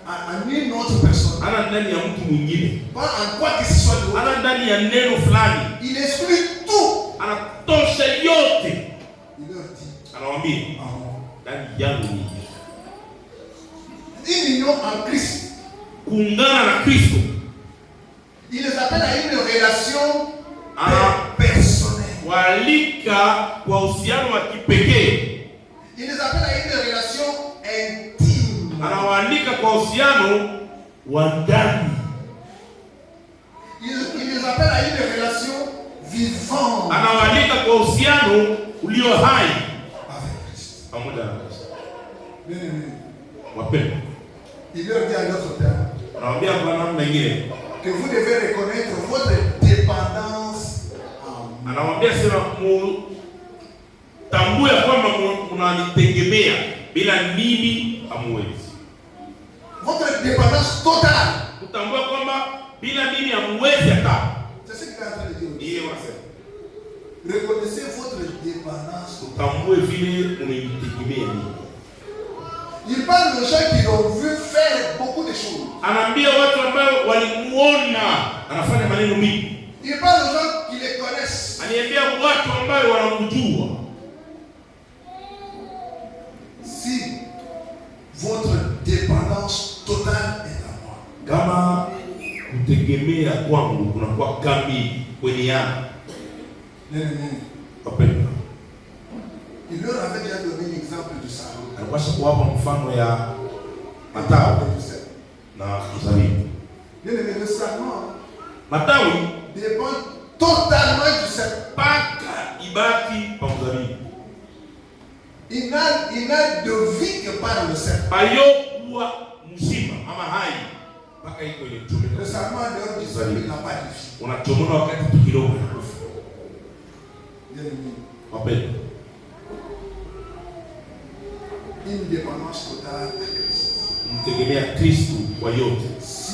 en une autre personne. ana ndani ya mtu mwingine, pas en quoi que ce soit d'autre. ana ndani ya neno fulani, Il exclut tout. anatosha yote. Il leur dit, Anawaambia ndani yangu ni une union en Christ. kuungana na Kristo. Il les appelle à une relation personnelle. Walika kwa uhusiano wa kipekee. Il les appelle à une relation intime. Anawaalika kwa uhusiano wa ndani. Il les appelle à une relation vivante. Anawaalika kwa uhusiano ulio hai Avec Christ. pamoja na Kristo. Bien-aimés. Wapendwa, Il leur dit à d'autres termes anawaambia kwa namna nyingine, que vous devez reconnaître votre dépendance en moi. anawaambia sema tambue ya kwamba mnanitegemea, bila mimi hamwezi. Votre dépendance totale. Kutambua kwamba bila mimi hamwezi hata. C'est ce qu'il est en train de dire. Ndiyo wasema. Reconnaissez votre dépendance. Utambue vile unanitegemea mimi. Il parle aux gens qui ont vu faire beaucoup de choses. Anaambia watu ambao walimuona anafanya maneno mingi. Il parle aux gens qui les connaissent. Aniambia watu ambao wanamjua. Si votre dépendance totale est à moi. Kama kutegemea kwangu kunakuwa kamili kwenye yangu. Wapendwa, Il leur avait déjà donné un exemple du Salon. alikuwa kuwapa mfano ya matawi na mzabibu. Le Salon Matawi dépend totalement du cep. mpaka ibaki pa mzabibu. Il n'a de vie que par le cep. Payo kuwa mzima ama hai mpaka iko ile mtume. Le Salon dehors du cep, il n'a pas de vie. Unachomona wakati tu kidogo inakufa. Wapendwa, Une dépendance totale à Christ. mtegemea Kristo kwa yote. Si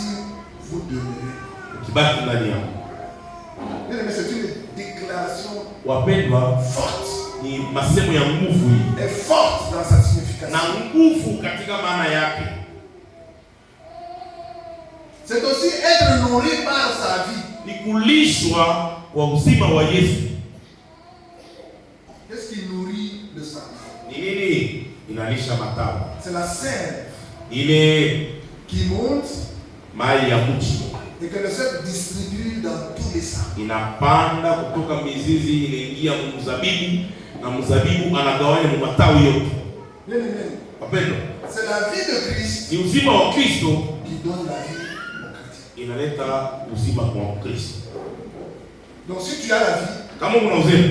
vous demeurez. Ukibaki ndani yako. C'est une déclaration Wapendwa, forte. ni masemo ya nguvu hii. Est forte dans sa signification. Na nguvu katika maana yake. C'est aussi être nourri par sa vie. Ni kulishwa kwa uzima wa Yesu. Qu'est-ce qui nourrit le sang? Ni nini inalisha matawi? C'est la sève Ile qui monte mai ya mti et que le sel distribue dans tous les sacs. inapanda kutoka mizizi inaingia mzabibu na mzabibu anagawanya matawi yote. Bien aimé. Wapendwa, C'est la vie de Christ ni uzima wa Kristo qui donne la vie au chrétien. inaleta uzima kwa Kristo. Donc si tu as la vie, Kama kuna uzima,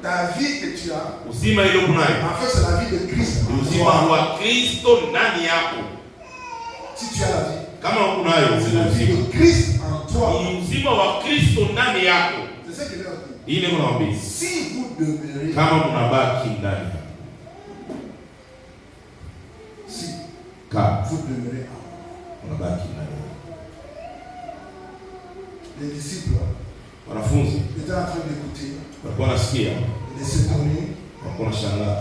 ta vie que tu as, uzima ile unayo en fait c'est la vie de Christ. ni uzima wa Kristo ndani yako. Si tu as la vie, Kama unayo c'est la vie uzima, de Christ en toi. ni uzima wa Kristo ndani yako. C'est ce qu'il leur dit. Ile mnaambia, Si vous demeurez, kama mnabaki ndani, si kama vous demeurez en moi. mnabaki ndani. Les disciples Wanafunzi étaient en train d'écouter walikuwa nasikia, et de s'étonner walikuwa nashangaa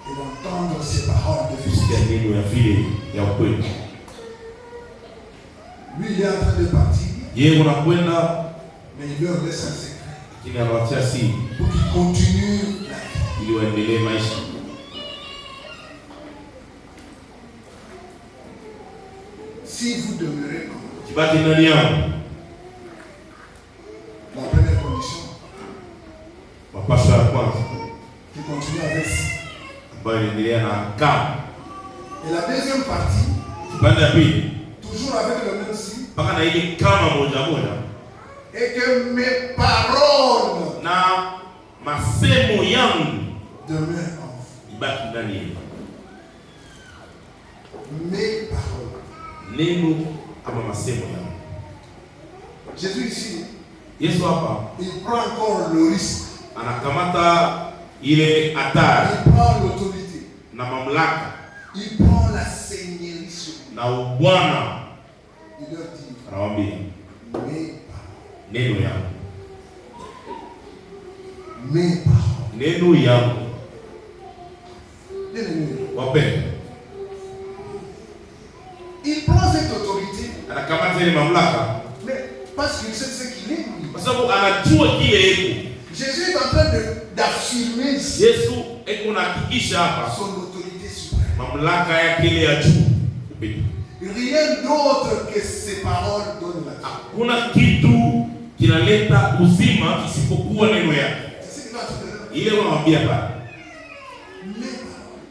et d'entendre ces paroles de kusikia vérité. neno ya vile ya ukweli. Lui, il est en train de partir, Yeye unakwenda, mais il leur laisse un secret lakini anawatia siri pour qu'il continue la vie. ili waendelee maisha. Si vous demeurez en moi, Kibaki ndani yao, la première condition, mapasho ya kwanza qui continue avec si. ambayo inaendelea na kama. Et la deuxième partie, Kipande ya pili toujours avec le même si, mpaka na ile kama moja moja, et que mes paroles na masemo yangu demeurent en vous. ibaki ndani yenu. Mes paroles. Neno ama masemo yangu. Jésus ici, Yesu hapa il prend encore le risque. anakamata ile hatari Il prend l'autorité. na mamlaka Il prend la seigneurie sur lui. na ubwana, Il leur dit, anawaambia mes paroles. neno yangu, Mes paroles. neno yangu. Bien aimé. Wapendwa, Il prend cette autorité anakamata ile mamlaka. Mais parce qu'il sait ce qu'il est. Kwa sababu anajua kile yeye. Jésus est en train d'affirmer ici Yesu eko nahakikisha hapa son autorité suprême. mamlaka yake ile ya juu. Rien d'autre que ces paroles donnent la vie. Hakuna kitu kinaleta uzima isipokuwa neno yake. C'est ce qu'il a dit. Ile wanamwambia pale.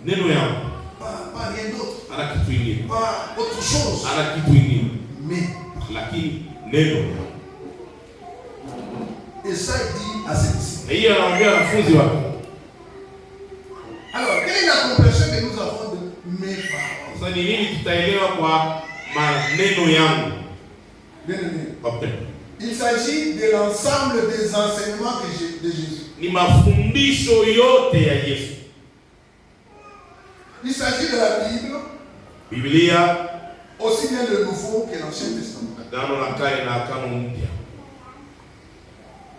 Neno yako. Pas rien d'autre. Ana kitu kingine. Pas autre chose. Ana kitu kingine. Mais Lakini neno yako. Et ça il dit à ses disciples. Na hiyo anawaambia wanafunzi wake. Alors, quelle est la compréhension que nous avons de mes paroles? Sasa ni nini tutaelewa kwa maneno yangu? Bien-aimé. Il s'agit de l'ensemble des enseignements de Jésus. Ni mafundisho yote ya Yesu. Il s'agit de la Bible. Biblia Aussi bien le Nouveau que l'Ancien Testament. Agano la Kale na Agano Mpya.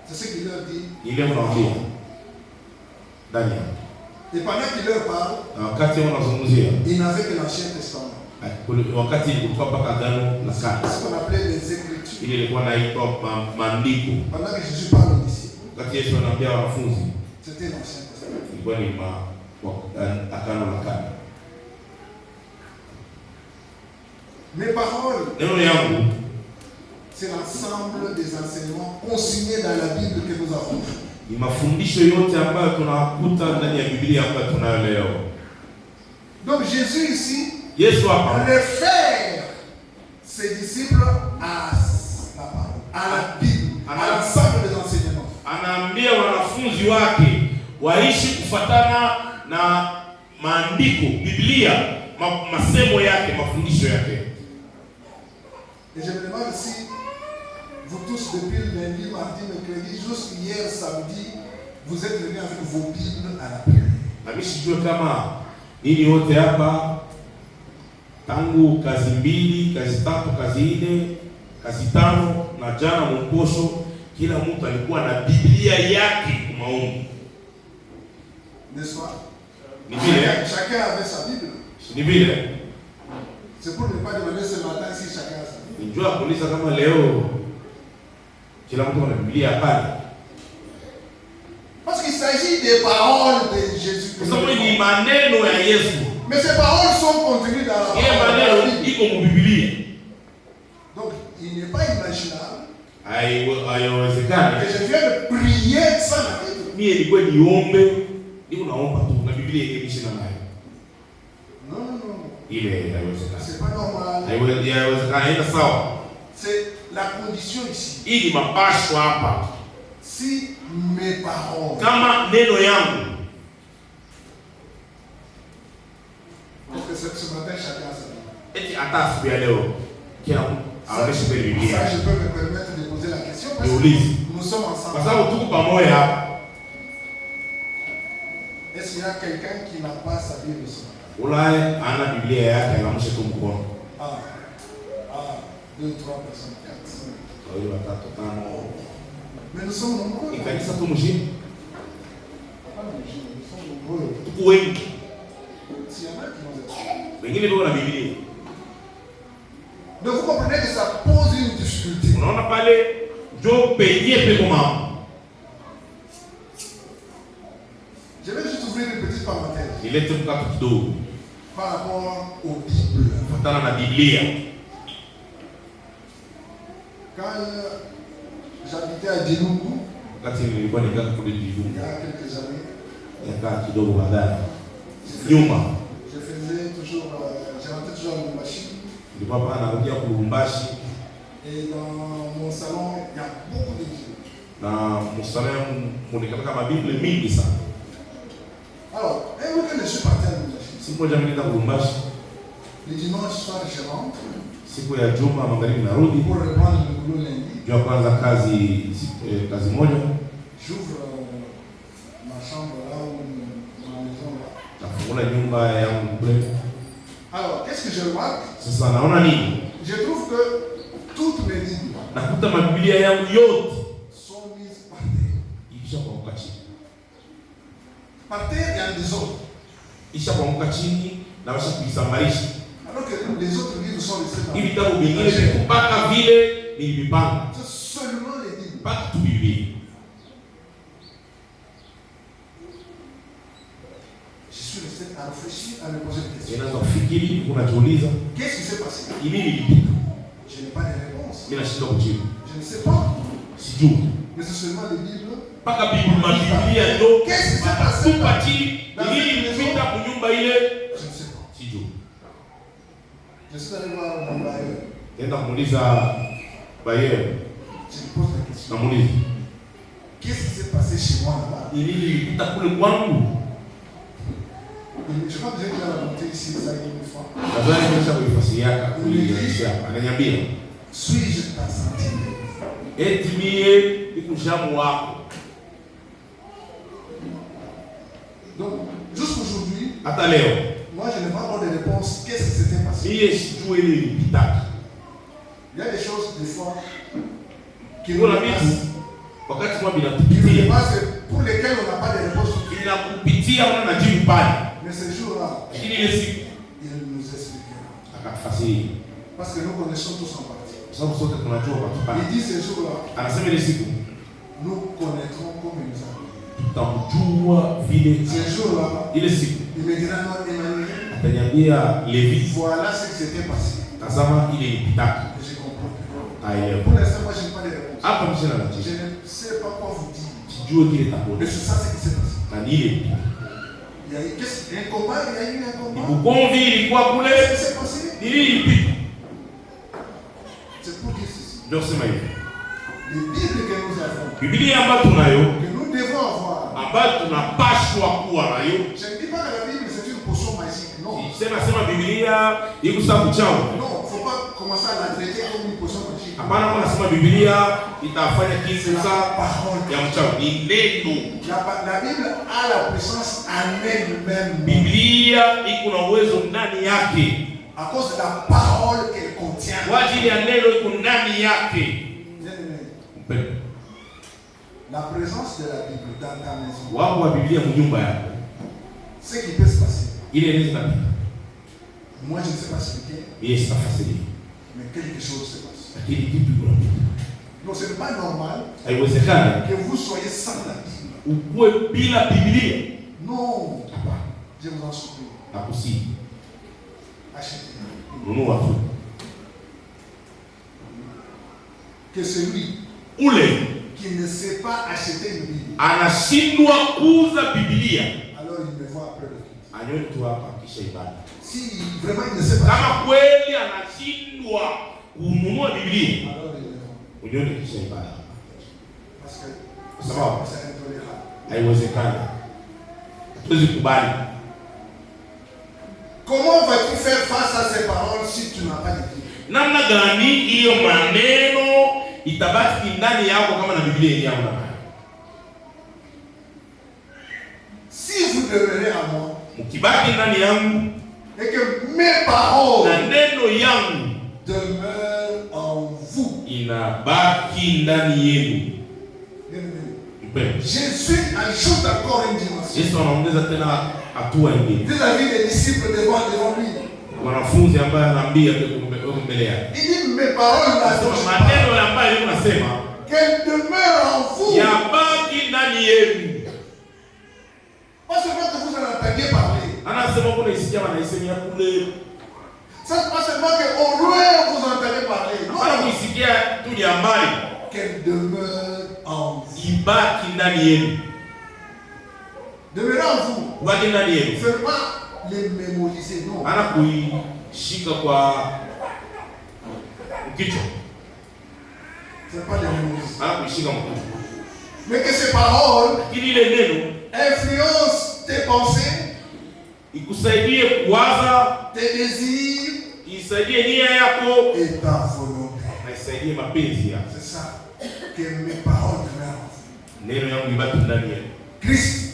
C'est ce qu'il leur dit. Ile mnaambia ndani. Et pendant qu'il leur parle, wakati wanazungumzia il n'avait que l'Ancien Testament. Wakati ilikuwa mpaka Agano la Kale. Ce qu'on appelait les Écritures. Ile ilikuwa inaitwa maandiko. Pendant que Jésus parle aux disciples. Wakati Yesu anaambia wanafunzi. C'était l'Ancien Testament. Ilikuwa ni Agano la Kale. Mes paroles. Neno yangu. C'est l'ensemble des enseignements consignés dans la Bible que nous avons. Ni mafundisho yote ambayo tunakuta ndani ya Biblia ambayo tunayo leo. Donc Jésus ici Yesu hapa réfère ses disciples à la parole, à la Bible, à l'ensemble des enseignements. Anaambia wanafunzi wake waishi kufatana na maandiko, Biblia, masemo yake, mafundisho yake. Et je me demande si vous tous, depuis lundi, mardi, mercredi, jusqu'hier, samedi, vous êtes venus avec vos Bibles à la prière. Na mimi sijui kama nini wote hapa tangu kazi mbili, kazi tatu, kazi nne, kazi tano na jana mposho, kila mtu alikuwa na Biblia yake kwa maombi. N'est-ce pas? Chacun avait sa Bible. Ni vile. C'est pour ne pas demander ce matin si chacun a sa Bible. Nijua kuuliza kama leo kila mtu ana Biblia pale. Parce qu'il s'agit des paroles de Jésus. Kwa sababu ni maneno ya Yesu. Mais ces paroles sont contenues dans la Bible. Iko mu Biblia. Donc, il n'est pas imaginable. Haiwezekani. Que je vienne prier sans la Bible. Mimi nilikuwa niombe, niko naomba tu na Biblia ikiishi na nayo. Non. Ile haiwezekani. C'est pas normal. Haiwezekani, haina sawa. C'est la condition ici. Hii ni mapasho hapa. Si mes paroles. Kama neno yangu. Est-ce que ce matin chacun a sa Bible? Eti hata asubuhi ya leo kila mtu aoneshe Biblia. Ça, je peux me permettre de poser la question parce que nous sommes ensemble. Kwa sababu tuko pamoja hapa. Est-ce qu'il y a quelqu'un qui n'a pas sa Bible ce matin? Ulaye ana Biblia yake anamsha tu mkono. 2, 3 personnes, 4, 5. Kwa hiyo watatu tano. Mais nous sommes nombreux. Ni kanisa tu mjini. Nous sommes nombreux. Tuko wengi. S'il y en a qui nous écoutent. Wengine wako na Biblia. Donc vous comprenez que ça pose une difficulté. Unaona pale ndio penye peko mama. Je vais juste ouvrir une petite parenthèse. Ilete mkato kidogo. Par rapport aux Bibles. Fatana na Biblia. Quand j'habitais à Djilungu, Wakati nilikuwa nikaa kule il y Djilungu. a quelques années, Nikaa kidogo baadaye. Nyuma. je faisais toujours, je rentrais toujours à mon machine. Nilikuwa hapa narudia Lubumbashi. Et dans mon salon, il y a beaucoup de Bibles. Na msalemu munikata kama Biblia mingi sana. Alors, un week-end, je suis parti à Lubumbashi. Siku moja nilienda Lubumbashi. Le dimanche soir, je rentre Siku ya Juma magharibi narudi. pour reprendre le boulot lundi. Jua kwanza kazi moja. J'ouvre ma chambre là ou ma maison là. Nafungula nyumba yangu kule. Alors, qu'est-ce que je remarque? Sasa naona nini? Je trouve que toutes mes Bibles Nakuta mabiblia yangu yote sont mises par terre. isha kuanguka chini. Par terre, il y a des autres. Isha kuanguka chini na washa kuisambarisha. Alors que les autres livres livres sont restés dans hivi vitabu vingine mpaka vile nilivipanga. C'est seulement les livres. Mpaka tu Biblia. Je suis resté à réfléchir, à me poser des questions. Ninaanza kufikiri, unajiuliza, Qu'est-ce qui s'est passé? nini ilipita? Je n'ai pas de réponse. Mimi nashindwa kujibu. Je ne sais pas. Sijui. Mais c'est seulement les Bibles. Mpaka Biblia ndo Qu'est-ce qui s'est passé? tupa chini, nini ilipita kunyumba ile? Je ne sais pas. Sijui. Je suis allé voir mon bailleur. Nenda kumuuliza bayer. Je lui pose la question. Namuuliza, Qu'est-ce qui s'est passé chez moi là-bas? nini ilipita kule kwangu? Je crois que j'ai déjà raconté ici ça une fois. Nadhani nimesha kuifasiria kuielezea. Ananiambia, Suis-je ta sentinelle? eti mie ni kushamu wako. Donc, jusqu'aujourd'hui, Hata leo moi je n'ai pas encore de réponse. Qu'est-ce qui s'était passé? mie sijui ile ilipitaka. Il y a des choses, des fois, qui nous Kuna dépassent. vitu wakati mwa Qui nous binatupitia, dépassent, pour lesquels on n'a pas de réponse. inakupitia una najibu pale, Mais ce jour-là, lakini ile siku il nous expliquera. akatufasiria, Parce que nous connaissons tous en partie. kwa sababu sote tunajua kwa Il kipande. dit ce jour-là, Anasema ile siku nous connaîtrons comme il nous a dit. tutamjua vile. Ce jour-là, Ile siku il me dira non, Emmanuel, ataniambia Levi, voilà ce qui s'était passé. tazama ile ilipitaka. Et j'ai compris. Aelewa. Pour l'instant, moi, je n'ai pas de réponse. Hapa mshina na Je jibu. ne sais pas quoi vous dire. Sijue kile Mais takuona. c'est ça ce qui s'est passé. Na ni ile ilipita. Il y a eu un combat, il y a eu un Ni combat. ugomvi ilikuwa kule, Qu'est-ce qui s'est passé? ni ile ilipita. C'est pour dire ceci. Ndio kusema hivi. Les Bibles que nous avons, Biblia ambayo tunayo, que nous devons avoir. ambayo tunapashwa kuwa nayo. Je ne dis pas que la Bible c'est une potion magique, non. Sema Biblia ikusa kuchawa. Non, il ne faut pas commencer à la traiter comme une potion magique. Hapana, kwa nasema Biblia itafanya kisa ya mchawi. Ni neno. La Bible a la puissance en elle-même. Biblia iko na uwezo ndani yake. À cause de la parole qu'elle contient. Kwa ajili ya neno iko ndani yake. Mpendo. La présence de la Bible dans ta maison. Wapo wa Biblia mnyumba yako. Ce qui peut se passer. Ile inaweza kupita. Moi je ne sais pas expliquer. Yeye sitafasiri. Mais quelque chose se passe. Lakini kitu kinapita. Donc ce n'est pas normal Haiwezekani que vous soyez sans la Bible. ukuwe bila Biblia. Non. Hapana. Je vous en supplie. Nakusihi. Achetez. Nunua tu. Que celui Ule qui ne sait pas acheter une Bible, anashindwa kuuza Biblia. alors il me voit après le culte. Anyoni tu hapa kisha ibada. Si vraiment il ne sait pas Kama kweli anashindwa kununua Biblia, alors il me voit. unyoni kisha ibada. Parce que Sababu c'est intolérable. haiwezekani. Hatuwezi kubali. Comment vas-tu faire face à ces paroles si tu n'as pas de Bible? Namna gani hiyo maneno itabaki ndani yako kama na Biblia yenyewe hauna nayo? Si vous demeurez à moi Mkibaki ndani yangu et que mes paroles na neno yangu demeurent en vous. inabaki ndani yenu. Bien-aimé. Mpendo. Jésus ajoute encore une dimension. Yesu anaongeza tena hatua nyingine. Vis-à-vis des disciples devant lui. Wanafunzi ambaye anaambia mbele yake. Il dit mes paroles là, dont je parle, Maneno ambayo yeye anasema qu'elles demeurent en vous. yabaki ndani yenu. Pas seulement que vous en entendiez parler. Anasema kuna isikia wanaisemia kule. C'est pas seulement qu'au loin vous entendez parler. Hapana Non. kuisikia tu ya mbali. Qu'elles demeurent en vous. Ibaki ndani yenu. Demeurent en vous. Ibaki ndani yenu. Ce n'est pas les mémoriser, non. Ana kuishika kwa kichwa. Ce n'est pas les mémoriser. Ana kuishika mkono. Mais que ces paroles Lakini ile neno influencent tes pensées, ikusaidie kuwaza, tes désirs isaidie nia yako et ta volonté. na isaidie mapenzi yako. C'est ça que mes paroles demeurent en vous. Neno yangu ibaki ndani yenu. Christ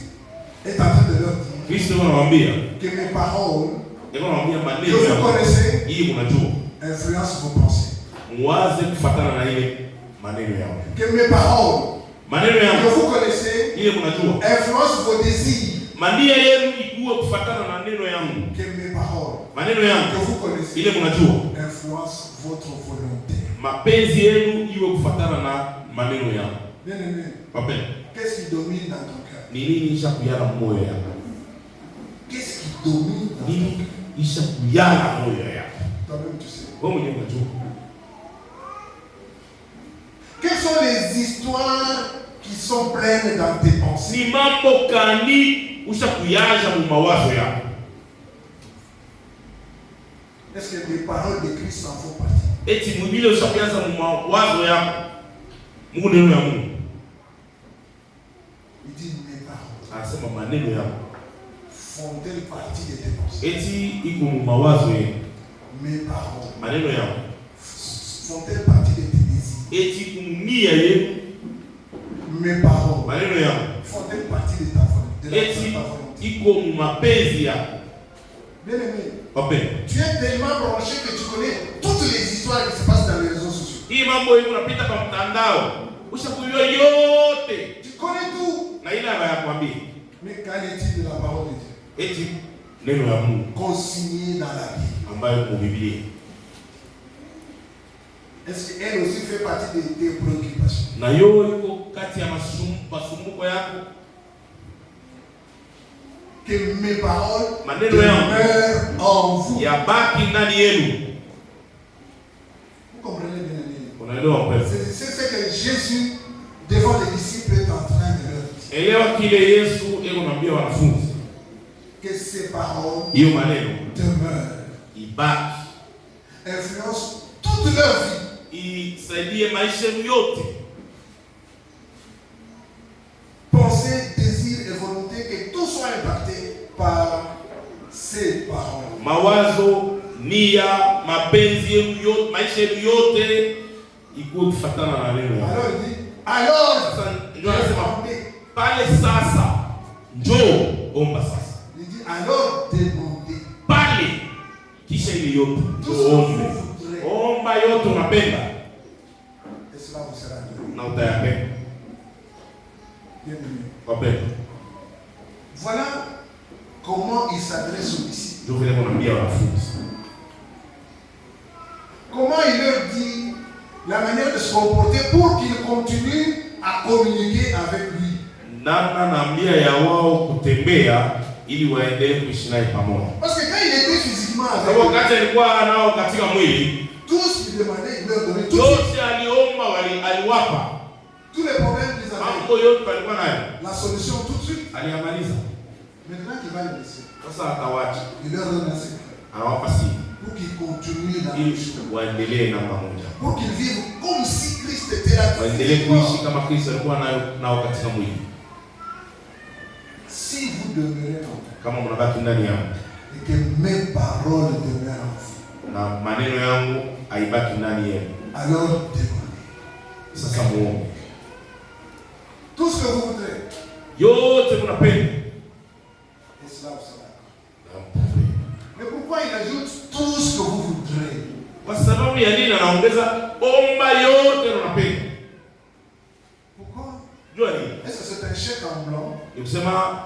est en train de leur dire Kristo anamwambia, que mes paroles anamwambia que maneno vous yangu connaissez hii unajua. influencent vos pensées. Muwaze kufuatana na ile maneno yangu. Que mes paroles Maneno que yangu vous connaissez ile unajua. influencent vos désirs. Mandia yenu ikuwe kufuatana na neno yangu. Que mes paroles Maneno que yangu vous connaissez ile unajua. influencent influence votre volonté. Mapenzi yenu iwe kufuatana na maneno yangu. Bien-aimé. Papa. Qu'est-ce qui domine dans ton cœur? Ni nini isha kuyala moyo yako? Qu'est-ce qui domine dans ton cœur? Nini isha kuyala moyo yako? Toi-même tu sais. Wewe mwenyewe unajua. Quelles sont les histoires qui sont pleines dans tes pensées? Ni mambo kani usha kuyaja mu mawazo yako? Est-ce que les paroles de Christ en font partie? Eti mwibile usha kuyaza mu mawazo yako? Mungu neno ya Mungu. Il dit mes paroles. Anasema maneno yako Font-elles partie de tes pensées? eti iko mu mawazo yenu. Mes paroles. Maneno yako Font-elles partie de tes désirs? eti kunia yenu. Mes paroles. Maneno yako Font-elles partie de ta volonté? De eti ta volonté? iko mu mapenzi yako. Bien-aimé, Papa. tu es tellement branché que tu connais toutes les histoires qui se passent dans les réseaux sociaux. Hii mambo hiyo unapita kwa mtandao. Ushakujua yote. Tu connais tout. Na ile anayakwambia. Mais qu'en est-il de la parole de Dieu? Eti neno ya Mungu Consignée dans la Bible. ambayo kwa Biblia. Est-ce qu'elle aussi fait partie de tes préoccupations? Na yo iko kati ya masumbuko yako. Que mes paroles Maneno yangu demeurent en vous. yabaki ndani yenu. Vous comprenez bien, bien. Unaelewa mpendwa? C'est ce que Jésus, devant les disciples, est en train de leur dire. Elewa kile Yesu eko naambia wanafunzi. Que ces paroles Hiyo maneno demeurent, ibaki, influencent toute leur vie. isaidie maisha yenu yote. Pensée, désir et volonté, que tout soit impacté par ces paroles. Mawazo, nia, mapenzi yenu yote, maisha yenu yote ikuwe kufuatana na neno la Alors il dit, alors, Sasa ndio anasema demandez. pale sasa njoo omba sasa. Il dit, alors demandez. Pale kisha ile yote Tout ce que ombe. vous voudrez. Omba yote unapenda Et cela vous sera donné. na utayapenda. Bien-aimé. Wapenda. Voilà comment il s'adresse aux disciples. Ndio vile kunaambia wanafunzi. Comment il leur dit la manière de se comporter pour qu'ils continuent à communiquer avec lui. Namna naambia ya wao kutembea ili waendelee kuishi naye pamoja. Parce que quand il était physiquement avec Sababu eux, wakati alikuwa nao katika mwili, tout ce qu'il demandait, il leur donnait tout de suite. yote aliomba aliwapa. Tous les problèmes qu'ils avaient, Mambo yote walikuwa nayo. la solution tout de suite. Aliyamaliza. Maintenant qu'il va les laisser, Sasa atawacha. il leur donne un secret. Anawapa siri Pour qu'ils continuent dans le ili chemin. waendelee na pamoja. Pour qu'ils vivent comme si Christ était là. Waendelee kuishi kama Kristo alikuwa nao katika mwili. Si vous demeurez en moi, Kama mnabaki ndani yangu et que mes paroles demeurent en vous, na maneno yangu haibaki ndani yenu, alors demandez. sasa muombe. Tout ce que vous voudrez, Yote mnapenda. et cela vous sera accordé. Mais pourquoi il ajoute tout ce que vous voudrez? Kwa sababu ya nini anaongeza omba yote unapenda? Pourquoi? Jua nini? Est-ce que c'est un chèque en blanc? Ni kusema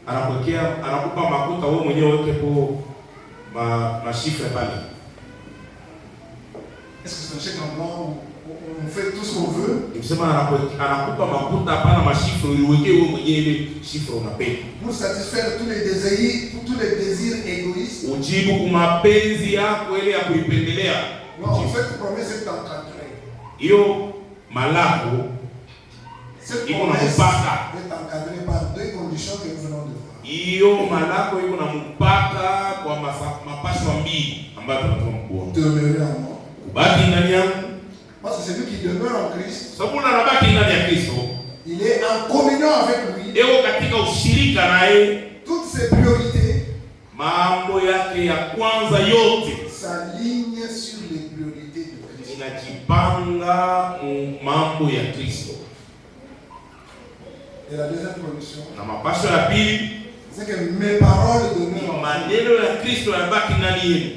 anakupa makuta wewe mwenyewe weke po mashifre pale. Est-ce que c'est un chèque en blanc où on fait tout ce qu'on veut? Ni kusema anakupa makuta hapana mashifre uliweke wewe mwenyewe ile shifre unapenda. Pour satisfaire tous les désirs égoïstes. Ujibu kwa mapenzi yako ile ya kuipendelea. Non, en fait, la promesse est encadrée. Hiyo malako Cette iko na promesse mpaka. est encadrée par deux conditions que nous venons de voir. Hiyo malako iko na mpaka kwa mapasho mbili ambayo tunatoka mkuona. Demeurer en moi. Kubaki ndani yangu. Parce que celui qui demeure en Christ, Sababu anabaki ndani ya Kristo. il est en communion avec lui. Eko katika ushirika naye. Toutes ses priorités Mambo yake ya kwanza yote s'alignent sur les priorités de Christ. inajipanga mambo ya Kristo. Et la deuxième condition, Na mapasho ya pili c'est que mes paroles ni demeurent en moi. maneno ya Kristo yanabaki ndani yenu.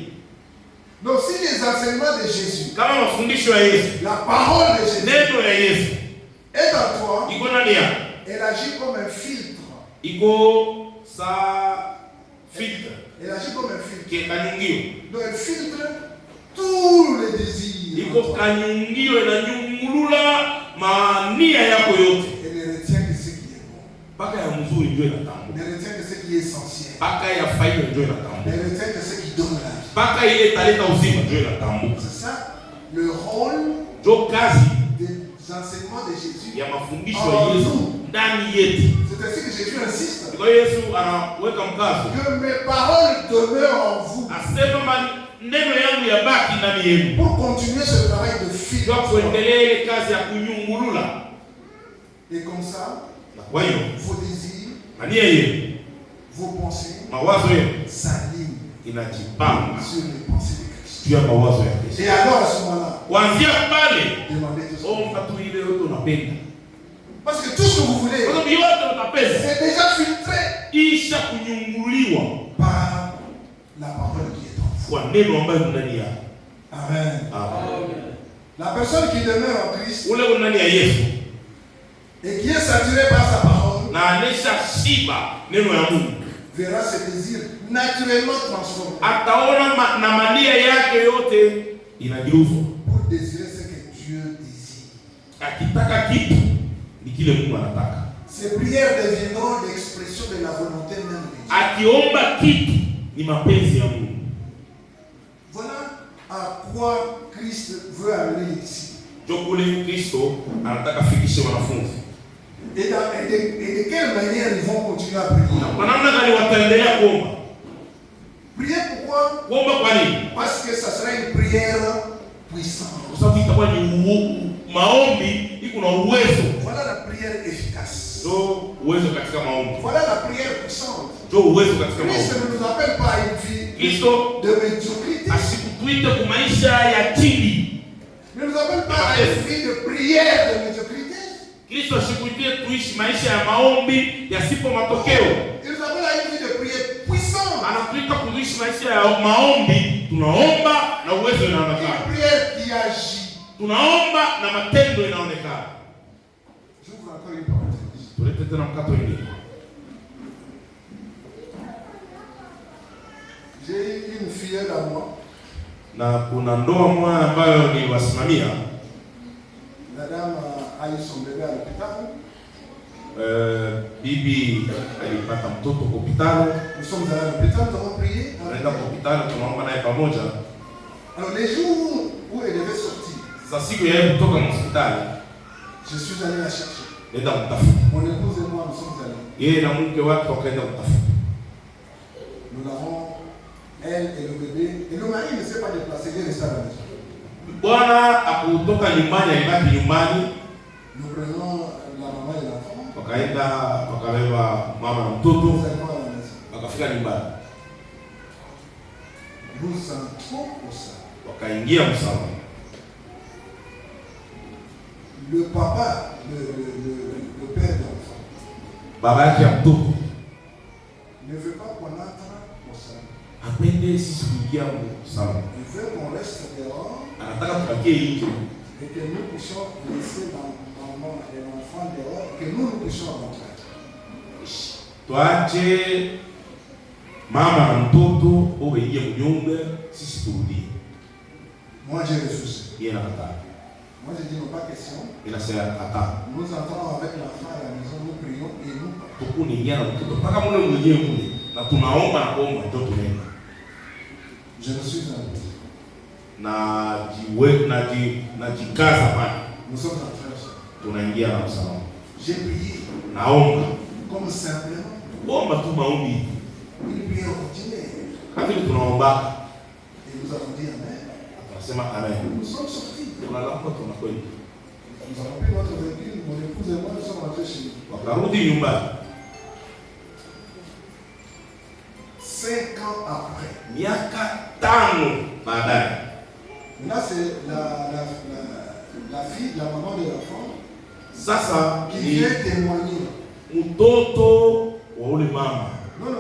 Donc si les enseignements de Jésus, Kama mafundisho ya Yesu, la parole de Jésus neno ya Yesu est en toi, iko ndani yako. elle agit comme un filtre. Iko sa filtre Elle agit comme un filtre. kikanyungio. Donc elle filtre tous les désirs. Iko kanyungio inanyungulula mania yako yote. Et ne retient que ce qui est bon. Paka ya mzuri ndio inatambuka. Ne retient que ce qui est essentiel. Paka ya faida ndio inatambuka. Ne retient que ce qui donne la vie. Paka ile taleta uzima ndio inatambuka. C'est ça le rôle des enseignements de Jésus. Ya mafundisho ya Yesu ndani yetu. C'est ainsi que Jésus insiste. Kwa Yesu anaweka mkazo. Que mes paroles demeurent en vous. Asema neno yangu yabaki ndani yenu. Pour continuer ce travail de filtre. Kwa kuendelea ile kazi ya kunyungulula. Et comme ça, kwa hiyo vos désirs, ania yenu, vos pensées, mawazo yenu s'alignent inajipanga sur les pensées de Christ. juu ya mawazo ya Kristo. Et alors à ce moment-là, kuanzia pale demandez tout ça. omba tu ile yote unapenda. Parce que tout ce que vous voulez, Kwa sababu yote unapenda c'est déjà filtré isha kunyunguliwa par la parole qui est en vous. kwa neno ambayo ndani yako. Amen. Amen. La personne qui demeure en Christ Ule ndani ya Yesu et qui est saturée par sa parole na anesha shiba neno ya Mungu verra ses désirs naturellement transformés ataona na mania yake yote inageuzwa. pour désirer ce que Dieu désire. Akitaka kitu ni kile Mungu anataka. Ces prières deviendront l'expression de la volonté même de Dieu. Akiomba kitu ni mapenzi ya Mungu. Voilà à quoi Christ veut amener les disciples. Jokule Kristo anataka fikishe wanafunzi. Et de quelle manière ils vont continuer à prier? Kwa namna gani wataendelea kuomba? Prier pourquoi? Kuomba kwa nini? Parce que ça sera une prière puissante. Kwa sababu itakuwa ni maombi iko na uwezo. Voilà la prière efficace. Ndio uwezo katika maombi. Voilà la prière puissante. Ndio uwezo katika maombi. Christ ne nous appelle pas à une vie Kristo de médiocrité. asikutuite kwa maisha ya chini. Il ne nous appelle pas à une vie de prière de médiocrité. Kristo asikutuite tuishi maisha ya maombi yasipo matokeo. Il nous appelle à une vie de prière puissante. Anatuita kuishi maisha ya maombi, tunaomba na uwezo unaonekana. Une prière qui agit. Tunaomba na matendo inaonekana. J'ouvre encore une parenthèse. Tulete tena mkato mwingine. J'ai une fillette à moi. Na kuna ndoa moja ambayo niliwasimamia. La dame a eu son bébé à l'hôpital. Bibi alipata mtoto kwa hospitali. Nous sommes allés à l'hôpital, nous avons prié. Tunaenda kwa hospitali tunaomba naye pamoja. Alors les jours où elle devait sortir, Sasa siku ya yeye kutoka hospitali, je suis allé la chercher. nenda kumtafuta. Mon épouse et moi, nous sommes allés. Yeye na mke wake wakaenda kumtafuta. Nous l'avons, elle et le bébé. Et le mari ne s'est pas déplacé, il est resté à la maison. Bwana akutoka nyumbani, alibaki nyumbani. Nous prenons la maman et l'enfant. Wakaenda wakabeba mama na mtoto, Nous allons à la maison. wakafika nyumbani. Nous entrons au salon. Wakaingia msalani. Le papa, le père de l'enfant, Baba yake ya mtoto ne veut pas qu'on entre au salon. apende sisi kuingia msalani. Il veut qu'on reste dehors Anataka tubakie nje et que nous puissions laisser maman et l'enfant dehors, que nous puissions rentrer. tuache mama na mtoto waingie mnyumba, sisi turudie. Moi j'ai refusé. Yeye anakataa. Moi j'ai dit non, pas question. Inasema hata Nous entrons avec l'enfant à la maison, nous prions et nous partons. tukuniingia na mtoto mpaka mule mwenyewe kule na tunaomba na kuomba ndio tunaenda. Je me suis allé. Najikaza pale. Nous sommes entrés au salon. Tunaingia na msalama. J'ai prié Naomba. comme simplement Omba tu maombi. une prière ordinaire. Kama vile tunaomba. Et nous avons dit Amen. Tunasema amen. Nous sommes sortis. Tunalapa tunakwenda. Nous avons pris notre véhicule, mon épouse et moi, nous sommes rentrés chez nous. Wakarudi nyumbani. 5 ans après. Miaka 5 baadaye. Maintenant, c'est la fille, la maman de l'enfant Sasa qui ni vient témoigner. mtoto wa ule mama. Non,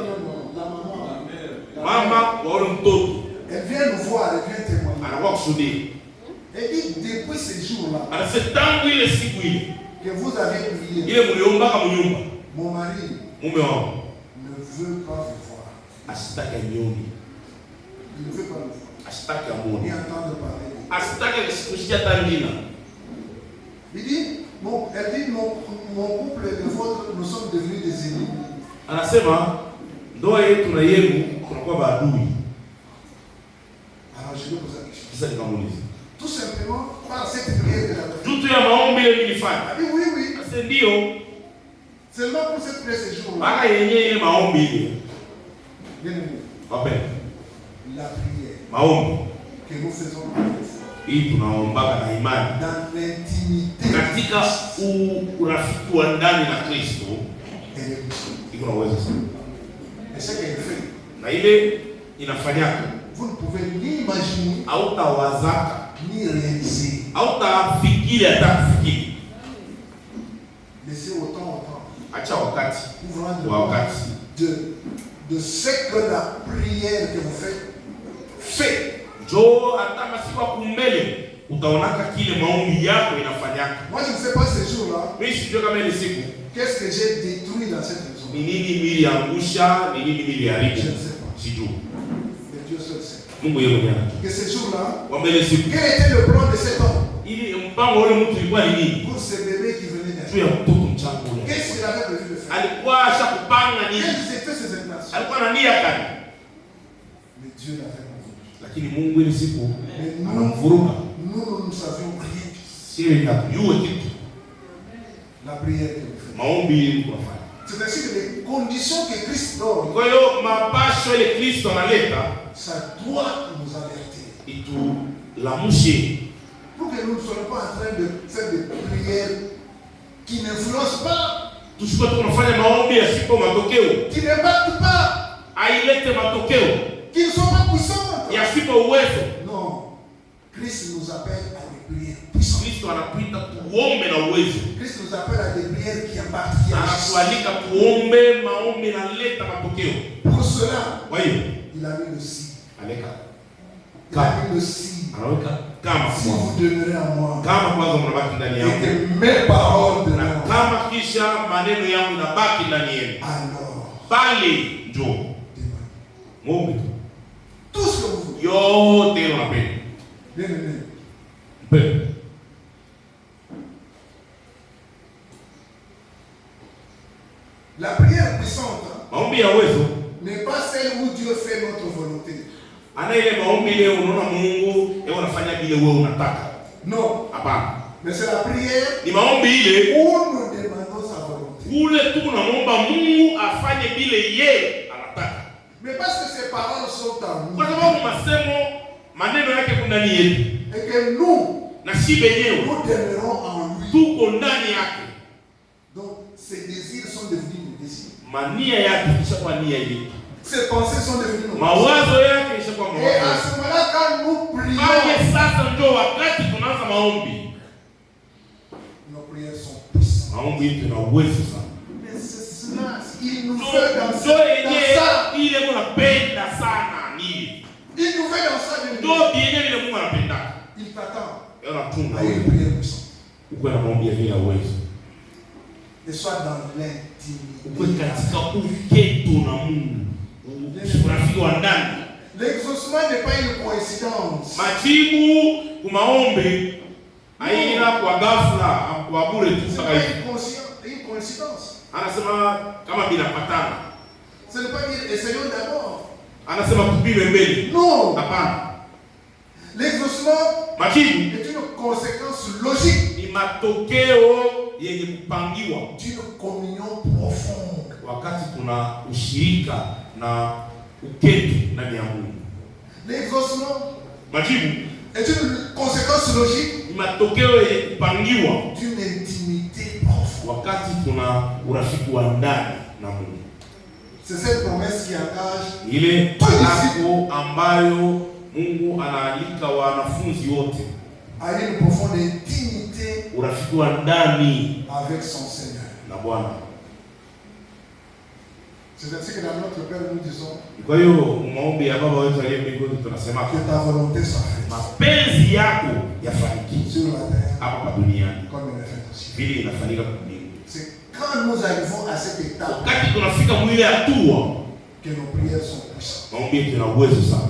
la maman. Mama wa ule mtoto Elle vient nous voir, elle vient témoigner. anakuwa kushuhudia. Elle dit, depuis ces jours-là, Anasema tangu ile siku ile que vous avez prié, ile mliomba kama mnyumba, mon mari mume wangu ne veut pas vous voir. asitaka nione. Il ne veut pas vous voir. asitaki ni amuni, entendre parler. asitaki kusikia tandina. Il dit, elle dit, mon couple et le vôtre, nous sommes devenus des ennemis. Anasema ndoa yetu na yenu tunakuwa maadui. Alors je lui pose la question. Sasa nikamuuliza, Tout simplement par cette prière de la prière. Tutu ya maombi ile nilifanya. Il dit oui, oui. Sasa ndio Seulement pour cette prière ce jour-là. baka yenyewe ile maombi ile. Bien aimé. Wapenda. La prière Maombi que nous faisons hii tunaombaga na imani dans l'intimité katika urafiki wa ndani na Kristo, elle est puissante. iko na uwezo sana. Et ce qu'elle fait, Na ile inafanyaka vous ne pouvez ni imaginer hautawazaka, ni réaliser. hautafikiri hata kufikiri. Laissez autant. Acha wakati Pour vous rendre wa wakati de ce que la prière que vous faites fait. jo hata masiku kumbele utaonaka kile maombi yako inafanyaka. Moi je ne sais pas ces jours-là. Mimi sijui kama ile siku Qu'est-ce que j'ai détruit dans cette maison? ni nini niliangusha, ni nini niliharibu, Je ne sais pas. sijui. Mais Dieu seul sait. Mungu yeye mwenyewe. Que ces jours-là, Kwamba ile siku quel était le plan de cet homme ili mpango ule mtu ilikuwa ni nini? pour ce bébé qui venait Juu naître? ya mtoto mchanga ule. Qu'est-ce qu'il avait prévu de faire? Alikuwa ashakupanga nini? Quelles étaient ses intentions? Alikuwa na nia gani? Mais Dieu l'avait convaincu. Lakini Mungu ile siku Mais anamvuruga. nous savions rien. Sio inatujue kitu. La prière que nous faisons. Maombi ili tunafanya. C'est ainsi que les conditions que Christ donne, Kwa hiyo mapasho ile Kristo analeta ça doit nous alerter. itulamushe Pour que nous ne soyons pas en train de faire des prières qui n'influencent pas, tusikuwe tunafanya maombi yasipo matokeo, qui n'impactent pas, ailete matokeo qui ne sont pas puissantes. yasipo uwezo. Non. Christ nous appelle à des prières puissantes. Kristo anapita tuombe na uwezo, Christ nous appelle à des prières qui impactent, qui agissent. anatualika tuombe maombi naleta matokeo. Pour cela, Kwa hiyo il a mis le si. aleka Il a mis le si. anaweka kama Si vous demeurez en moi, kama kwanza mnabaki ndani et yangu que mes paroles de na moi, kama kisha maneno yangu inabaki ndani yenu, alors, bali njoo demandez. muombe tu Tout ce que vous voulez. yote ile unapenda. Bien aimé. Mpenda. La prière puissante Maombi ya uwezo n'est pas celle où Dieu fait notre volonté. ana ile maombi ile unaona Mungu yeye anafanya vile wewe unataka. Non. Hapana. Mais c'est la prière Ni maombi ile où nous demandons sa volonté. ule tu unamwomba Mungu afanye vile yeye anataka. Mais parce que ces paroles sont en nous. Kwa sababu masemo maneno yake kuna ndani yetu. Et que nous, Na si benyewe nous demeurons en lui. tuko ndani yake. Donc, ces désirs sont devenus nos désirs. Mania yake ishakuwa nia yetu. Ces pensées sont devenues nos pensées. Mawazo yake ishakuwa Et à mawazo. ce moment-là, quand nous prions, Pale sasa ndio wakati tunaanza maombi. nos prières sont puissantes. Maombi yetu ina uwezo sana. Mais c'est cela, il nous fait dans Ndio ça. yenyewe ile unapenda sana nini? Il nous fait dans ça. Ndio yenyewe ile Mungu anapenda. Il t'attend Yeye anatunga à une wewe. prière puissante. Uko na maombi ya uwezo. Et soit dans Uko l'intimité. katika uketo na Mungu. Urafiki wa ndani. L'exaucement n'est pas une coïncidence. Majibu kumaombe haina kwa ghafla, kwa bure tu Ce n'est sasa pas hivi. une coïncidence. Anasema kama bila patana. Ce n'est pas dire essayons d'abord. Anasema tupime mbele. Non. Hapana. L'exaucement Majibu est une conséquence logique ni matokeo yenye kupangiwa d'une communion profonde. wakati kuna ushirika na uketu ndani ya Mungu. L'exaucement Majibu est une conséquence logique ni matokeo yenye kupangiwa d'une intimité profonde. wakati kuna urafiki wa ndani na Mungu. C'est cette promesse qui engage Ile pangako ambayo Mungu anaalika wanafunzi wote, à une profonde intimité urafiki wa ndani avec son Seigneur. na Bwana. C'est ainsi que dans notre Père nous disons Kwa hiyo maombi ya Baba wetu aliye mbinguni tunasema que ta volonté soit faite mapenzi yako yafanyike sur la terre hapa pa duniani comme elle est faite au ciel. vile inafanyika kwa mbingu. C'est quand nous arrivons à cette étape Wakati tunafika mwile hatua, que nos prières sont puissantes. maombi yetu yana uwezo sana.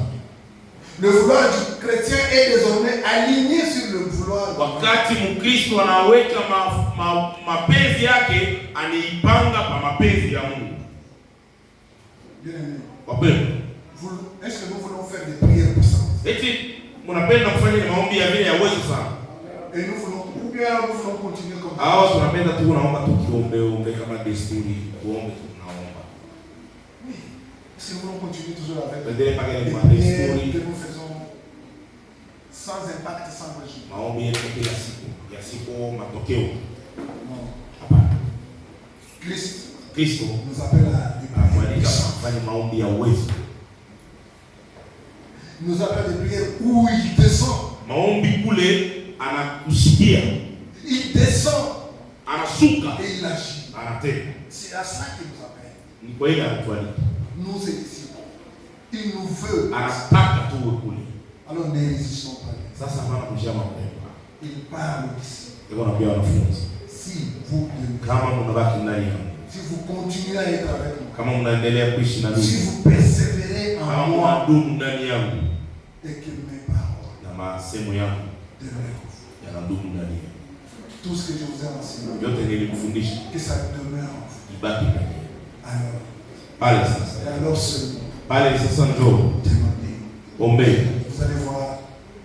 Le vouloir du chrétien est désormais aligné sur le vouloir. Wakati Mkristo anaweka mapenzi yake anaipanga pa mapenzi ya Mungu. Bien-aimé. Wapendwa, est-ce que nous voulons faire des prières puissantes? eti mnapenda kufanya maombi ya vile ya uwezo sana? Et nous voulons continuer comme ça. Hao tunapenda tu naomba tukiombe kama desturi, kuombe tunaomba. Oui. Si nous voulons continuer toujours avec les prières que nous faisons sans impact, sans résultat. Maombi yetu kila siku, ya siku matokeo. Non. Hapana. Kristo nous appelle à des prières kufanya maombi ya uwezo. Nous appelle des prières où il descend. Maombi kule anakusikia. Il descend. Anashuka. Et il agit. Anatenda. C'est à cela qu'il nous appelle. Ni kwa hiyo anatualika. Nous est ici. Il nous veut. Anataka tuwe kule. Alors ne résistons pas. Sasa maana kujama kwa. Il parle ici. Ndio naambia wanafunzi. Si vous kama mnabaki ndani yangu. Si vous continuez à être avec moi. Kama mnaendelea kuishi na mimi. Si vous persévérez en moi. Kama mnadumu ndani yangu. Et que mes paroles. Na masemo yangu. Yanadumu ndani yangu. Tout ce que je vous ai enseigné. Yote nilikufundisha. Que ça demeure en vous. Ibaki ndani yangu. Alors. Pale sasa. Et alors seulement. Pale sasa njoo. Demandez. Ombeni. Vous allez voir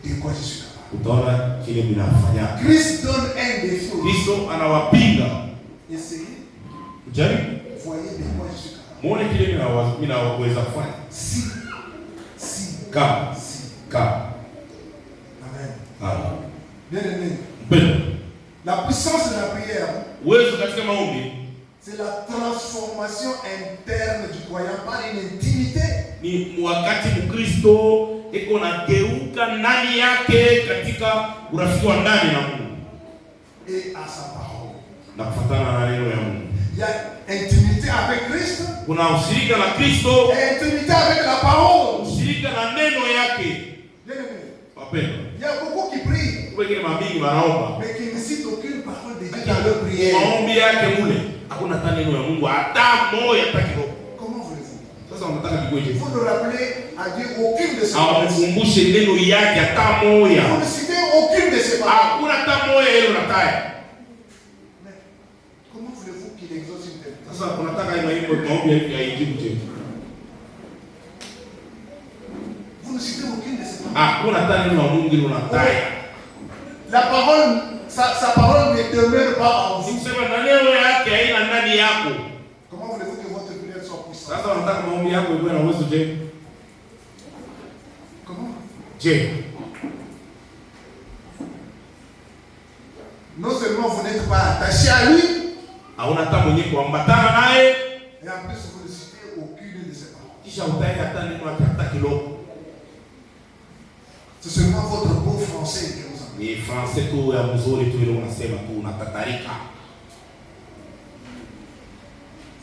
de quoi je suis capable. Utaona kile ninafanya. Christ donne un défi. Kristo anawapinga. Essayez. Jaribu. Voyez de quoi je suis capable. Muone kile ninaweza kufanya. Si. Kama. Amen. Amen. Bien-aimé. Mpendwa. La puissance de la prière. Uwezo katika maombi. C'est la transformation interne du croyant par une intimité. Ni wakati Mkristo iko na geuka ndani yake katika urafiki wa ndani na Mungu. Et à sa parole. Na kufuatana na neno ya Mungu. Il y a intimité avec Christ. Kuna ushirika na Kristo. Et intimité avec la parole. Ushirika na neno yake. Bien-aimé. Wapendwa. Il y a beaucoup qui prient. Wengine mamingi wanaomba. Mais qui ne citent aucune parole de Dieu dans leur prière. Maombi yake mule. Hakuna hata neno ya Mungu hata moja hata kidogo. Comment voulez-vous? Sasa unataka kikoje? Il faut le rappeler à Dieu aucune de ses paroles. Akumbushe neno yake hata moja. Vous ne citez aucune de ses paroles. Hakuna hata moja ile unataka. Mais comment voulez-vous qu'il exauce une telle? Sasa unataka maombi yake haijibu je? Vous ne citez aucune de ses paroles. Hakuna hata neno la Mungu ile unataka. La parole, sa parole ne demeure pas en vous. Sema na neno yake haina ndani yako. Comment voulez-vous que votre prière soit puissante? Sasa unataka maombi yako iwe na uwezo je? Comment? Je. Non seulement vous n'êtes pas attaché à lui, hauna hata mwenye kuambatana naye, et en plus vous ne citez aucune de ses paroles. Kisha utaenda hata neno hata kidogo. C'est seulement votre beau français que vous avez. Ni français tu ya mzuri tu ile unasema tu unatatarika.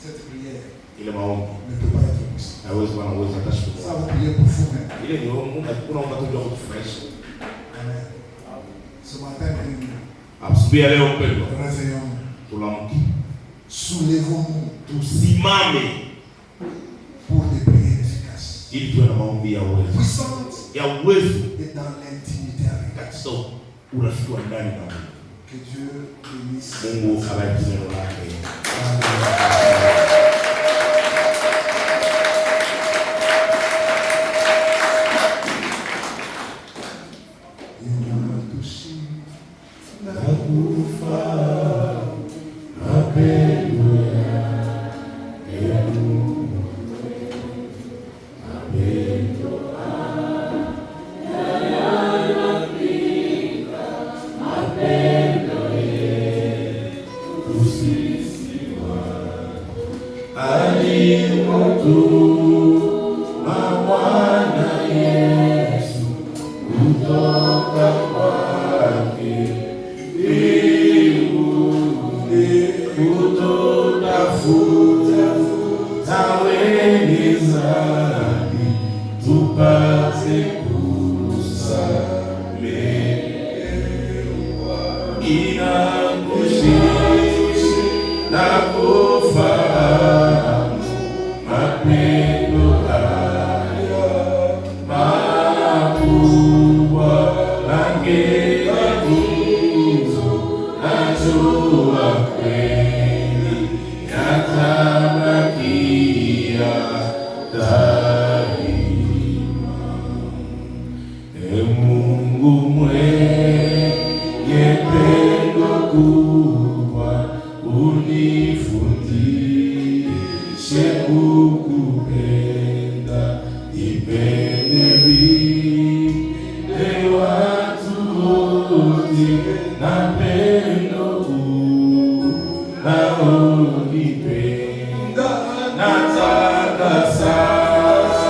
Cette prière Ile maombi ne peut pas être puissante. haiwezi kuwa na uwezo hata Ça siku. vous priez pour vous-même. Ile ni Mungu unaomba tu ndio kutufurahisha. Amen. Ce matin, Asubuhi ya leo mpendwa, réveillons-nous. tulamke. Soulevons-nous Tusimame pour des prières efficaces. ili tuwe na maombi ya uwezo. Puissantes Ya uwezo et dans l'intimité avec Dieu. katika urafiki wa ndani na Mungu. Que Dieu bénisse. Mungu abariki neno lake. Mapendo haya, nifundishe kukupenda, nipende watu wote na pendo unaonipenda. Nataka sasa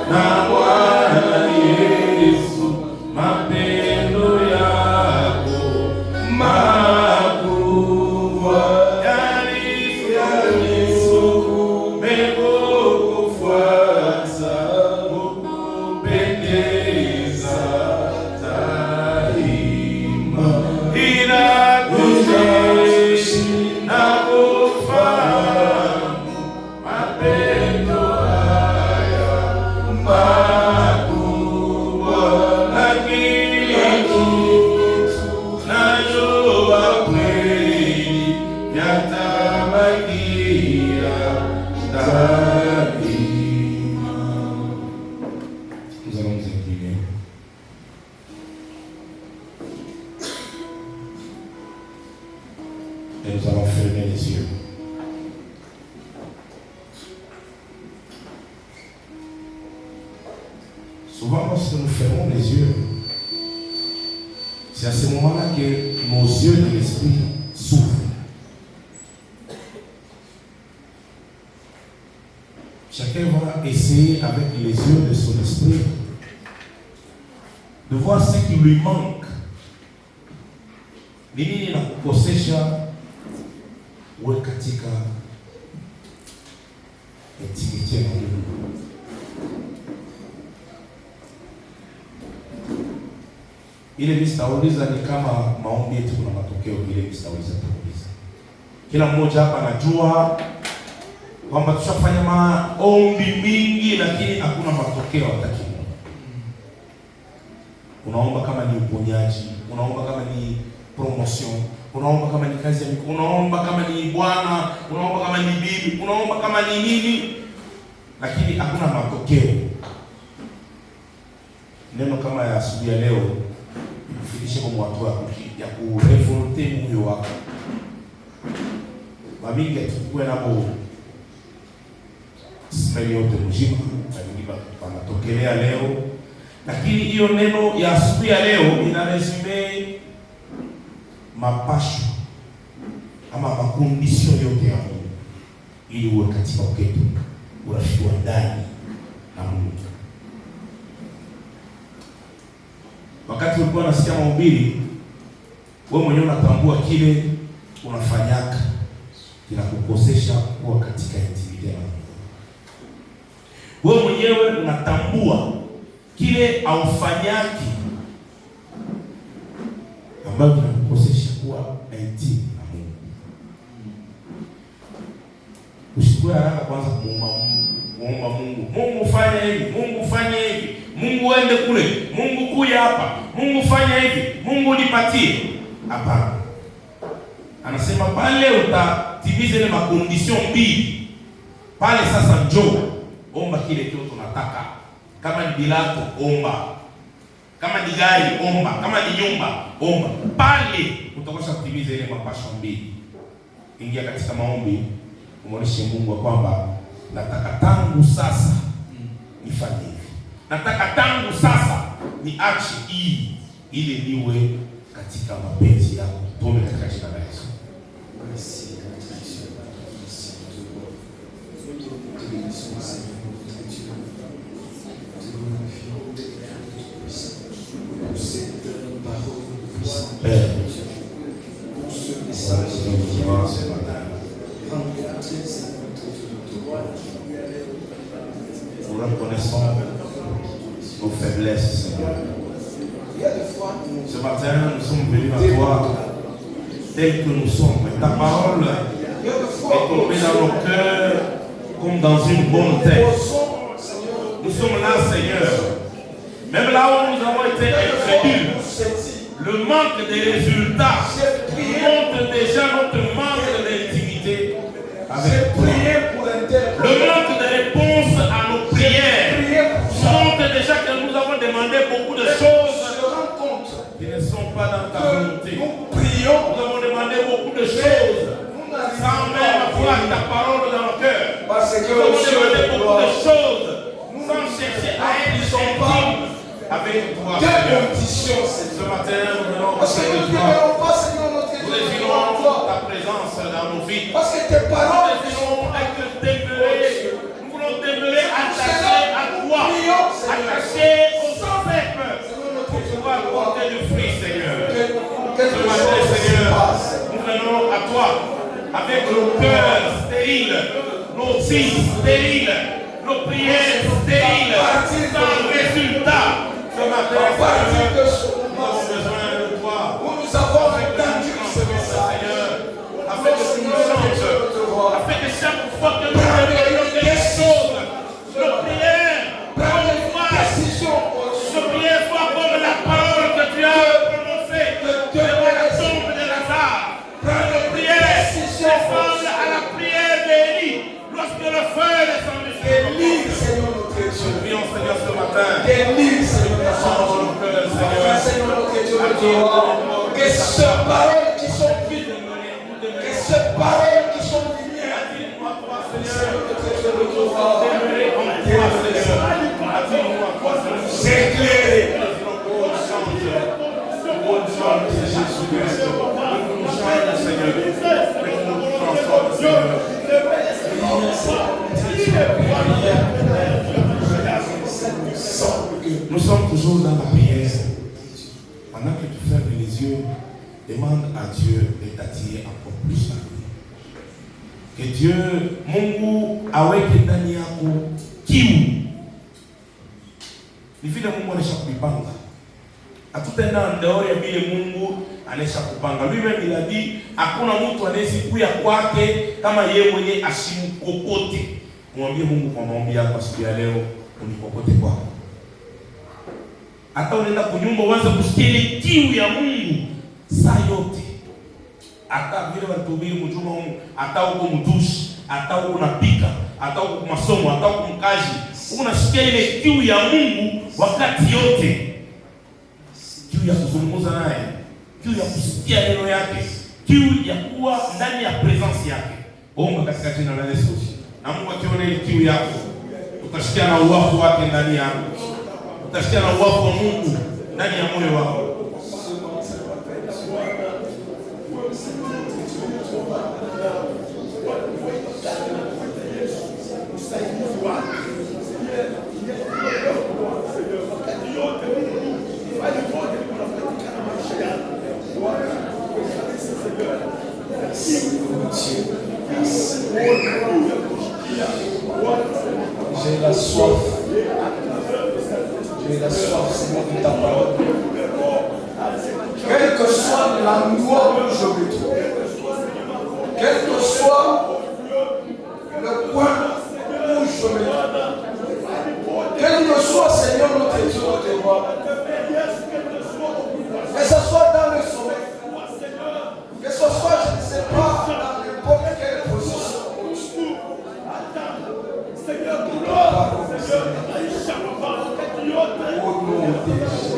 na Bwana Yesu mapendo yako makubwa yanisukume kukufuata, kukupendeza daima, inakujeshi na kufahamu mapendo haya makubwa, na kila kitu najua kweli yatabakia daima. Nous allons nous incliner. Et nous allons fermer les yeux. Souvent, lorsque nous fermons les yeux, c'est à ce moment-là que nos yeux de l'esprit s'ouvrent. Chacun va essayer avec les yeux de son esprit de voir ce qui lui manque. Nini inakukosesha uwe katika intimite na Mungu. Ile mistauliza ni kama maombi yetu kuna matokeo. Ile mistauliza tuuliza, kila mmoja hapa anajua kwamba tushafanya maombi mingi, lakini hakuna matokeo hata kidogo. Unaomba kama ni uponyaji, unaomba kama ni promotion, unaomba kama ni kazi ya mikono, unaomba kama ni bwana, unaomba kama ni bibi, unaomba kama ni nini, lakini hakuna matokeo. Neno kama ya asubuhi ya leo ikufikishe kwa watu ya kurevolte moyo wako. Mamingi tukue nabo sisi yote mzima, lakini panatokelea leo. Lakini hiyo neno ya asubuhi ya leo inaresume mapasho ama makondisio yote ya Mungu ili uwe katika uketo urafiki wa ndani na Mungu. Wakati ulikuwa unasikia mahubiri, wewe mwenyewe unatambua kile unafanyaka kinakukosesha kuwa katika intimite na Mungu. Wewe mwenyewe unatambua kile aufanyaki ambayo kinakukosesha kuwa intime na Mungu. Usikue haraka kwanza kuomba Mungu. Mungu fanya hivi, Mungu fanya hivi, Mungu ende kule, Mungu kuja hapa, Mungu fanya hivi, Mungu nipatie. Hapana. Anasema pale utatimiza ile makondisyon mbili. Pale sasa njoo omba kile kitu tunataka. Kama ni bilato omba. Kama ni gari omba. Kama ni nyumba omba. Pale utakosha kutimiza ile mapasho mbili. Ingia katika maombi, umuoneshe Mungu kwamba nataka tangu sasa nifanye hivi. Nataka tangu sasa niache hii ili niwe katika mapenzi yako. Tuombe katika jina la Yesu. Nous reconnaissons nos faiblesses, Seigneur. Ce matin, nous sommes venus à toi tels que nous sommes. Ta parole est tombée dans nos cœurs comme dans une bonne tête. Nous sommes là, Seigneur. Même là où nous avons été incrédules, le manque de résultats montre déjà notre manque d'intimité avec toi. Le manque de réponse à nos prières montre déjà que nous avons demandé beaucoup de choses qui ne sont pas dans ta volonté. Nous avons demandé beaucoup de choses sans même asseoir ta parole dans nos cœurs. Parce que Nous avons demandé beaucoup de choses. Nous allons chercher à être intime avec toi. Quelle condition c'est Ce matin, nous venons parce que nous ne désirons pas, Seigneur, notre Dieu, nous désirons ta présence dans nos vies. parce que tes Nous paroles désirons être demeurés. Nous voulons demeurer attachés à toi, attachés au peuple pour pouvoir porter du fruit, Seigneur. Ce matin, Seigneur, nous venons à toi avec nos cœurs stériles, nos vies stériles, nos prières stériles, sans résultat. Ce matin, Seigneur, nous avons besoin de toi. nous avons entendu ce message. Seigneur, afin que tu nous changes, afin que chaque fois que nous demandons quelque chose, nos prières, nos prières soient comme la parole que tu as prononcée devant la tombe de Lazare. Nos prières ressemblent à la prière d'Élie lorsque le feu est descendu sur Élie, Seigneur notre Dieu. nous. Prions, Seigneur, ce matin. Élie, Seigneur notre Change nos cœurs, Seigneur. Seigneur notre Dieu, que ces paroles qui sont vides, que ces paroles qui sont lumière, Seigneur notre Dieu, c'est éclairé. Nous sommes toujours dans la prière. Pendant que tu fermes les yeux, demande à Dieu de t'attirer encore plus à lui. Que Dieu, Mungu aweke ndani yako kiu. Ni vile Mungu anaisha kupanga. Hatutaenda ndeori ya vile Mungu anaisha kupanga. Lui-même il a dit, hakuna mtu anaweza kuja kwake kama yeye mwenye asimkokote. Mwambie Mungu kwa maombi yako siku ya leo, unikokote kwako. Hata unaenda kunyumba uanze kusikia ile kiu ya Mungu saa yote. Hata vile walituhubiri mjuma huko, hata huko mtushi, hata huko unapika, hata huko masomo, hata huko mkazi, unasikia ile kiu ya Mungu wakati yote. Kiu ya kuzungumza naye, kiu ya kusikia neno yake, kiu ya kuwa ndani ya presence yake. Omba katika jina la Yesu. Na Mungu akiona ile kiu yako, utasikia na uwapo wake ndani yako. Utasikia na uwapo wa Mungu ndani ya moyo wako. J'ai la soif. J'ai la soif, Seigneur, de ta parole. Quel que soit l'endroit où je me trouve, quel que soit le point où je me trouve, quel que soit, Seigneur, notre Dieu, notre roi, que ce soit dans le sommeil, que ce soit, je ne sais pas, dans n'importe quelle position. Seigneur, au nom de Jésus.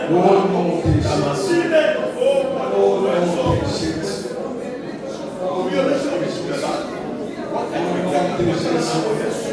Au nom de Jésus. Au nom de Jésus. Au nom de Jésus.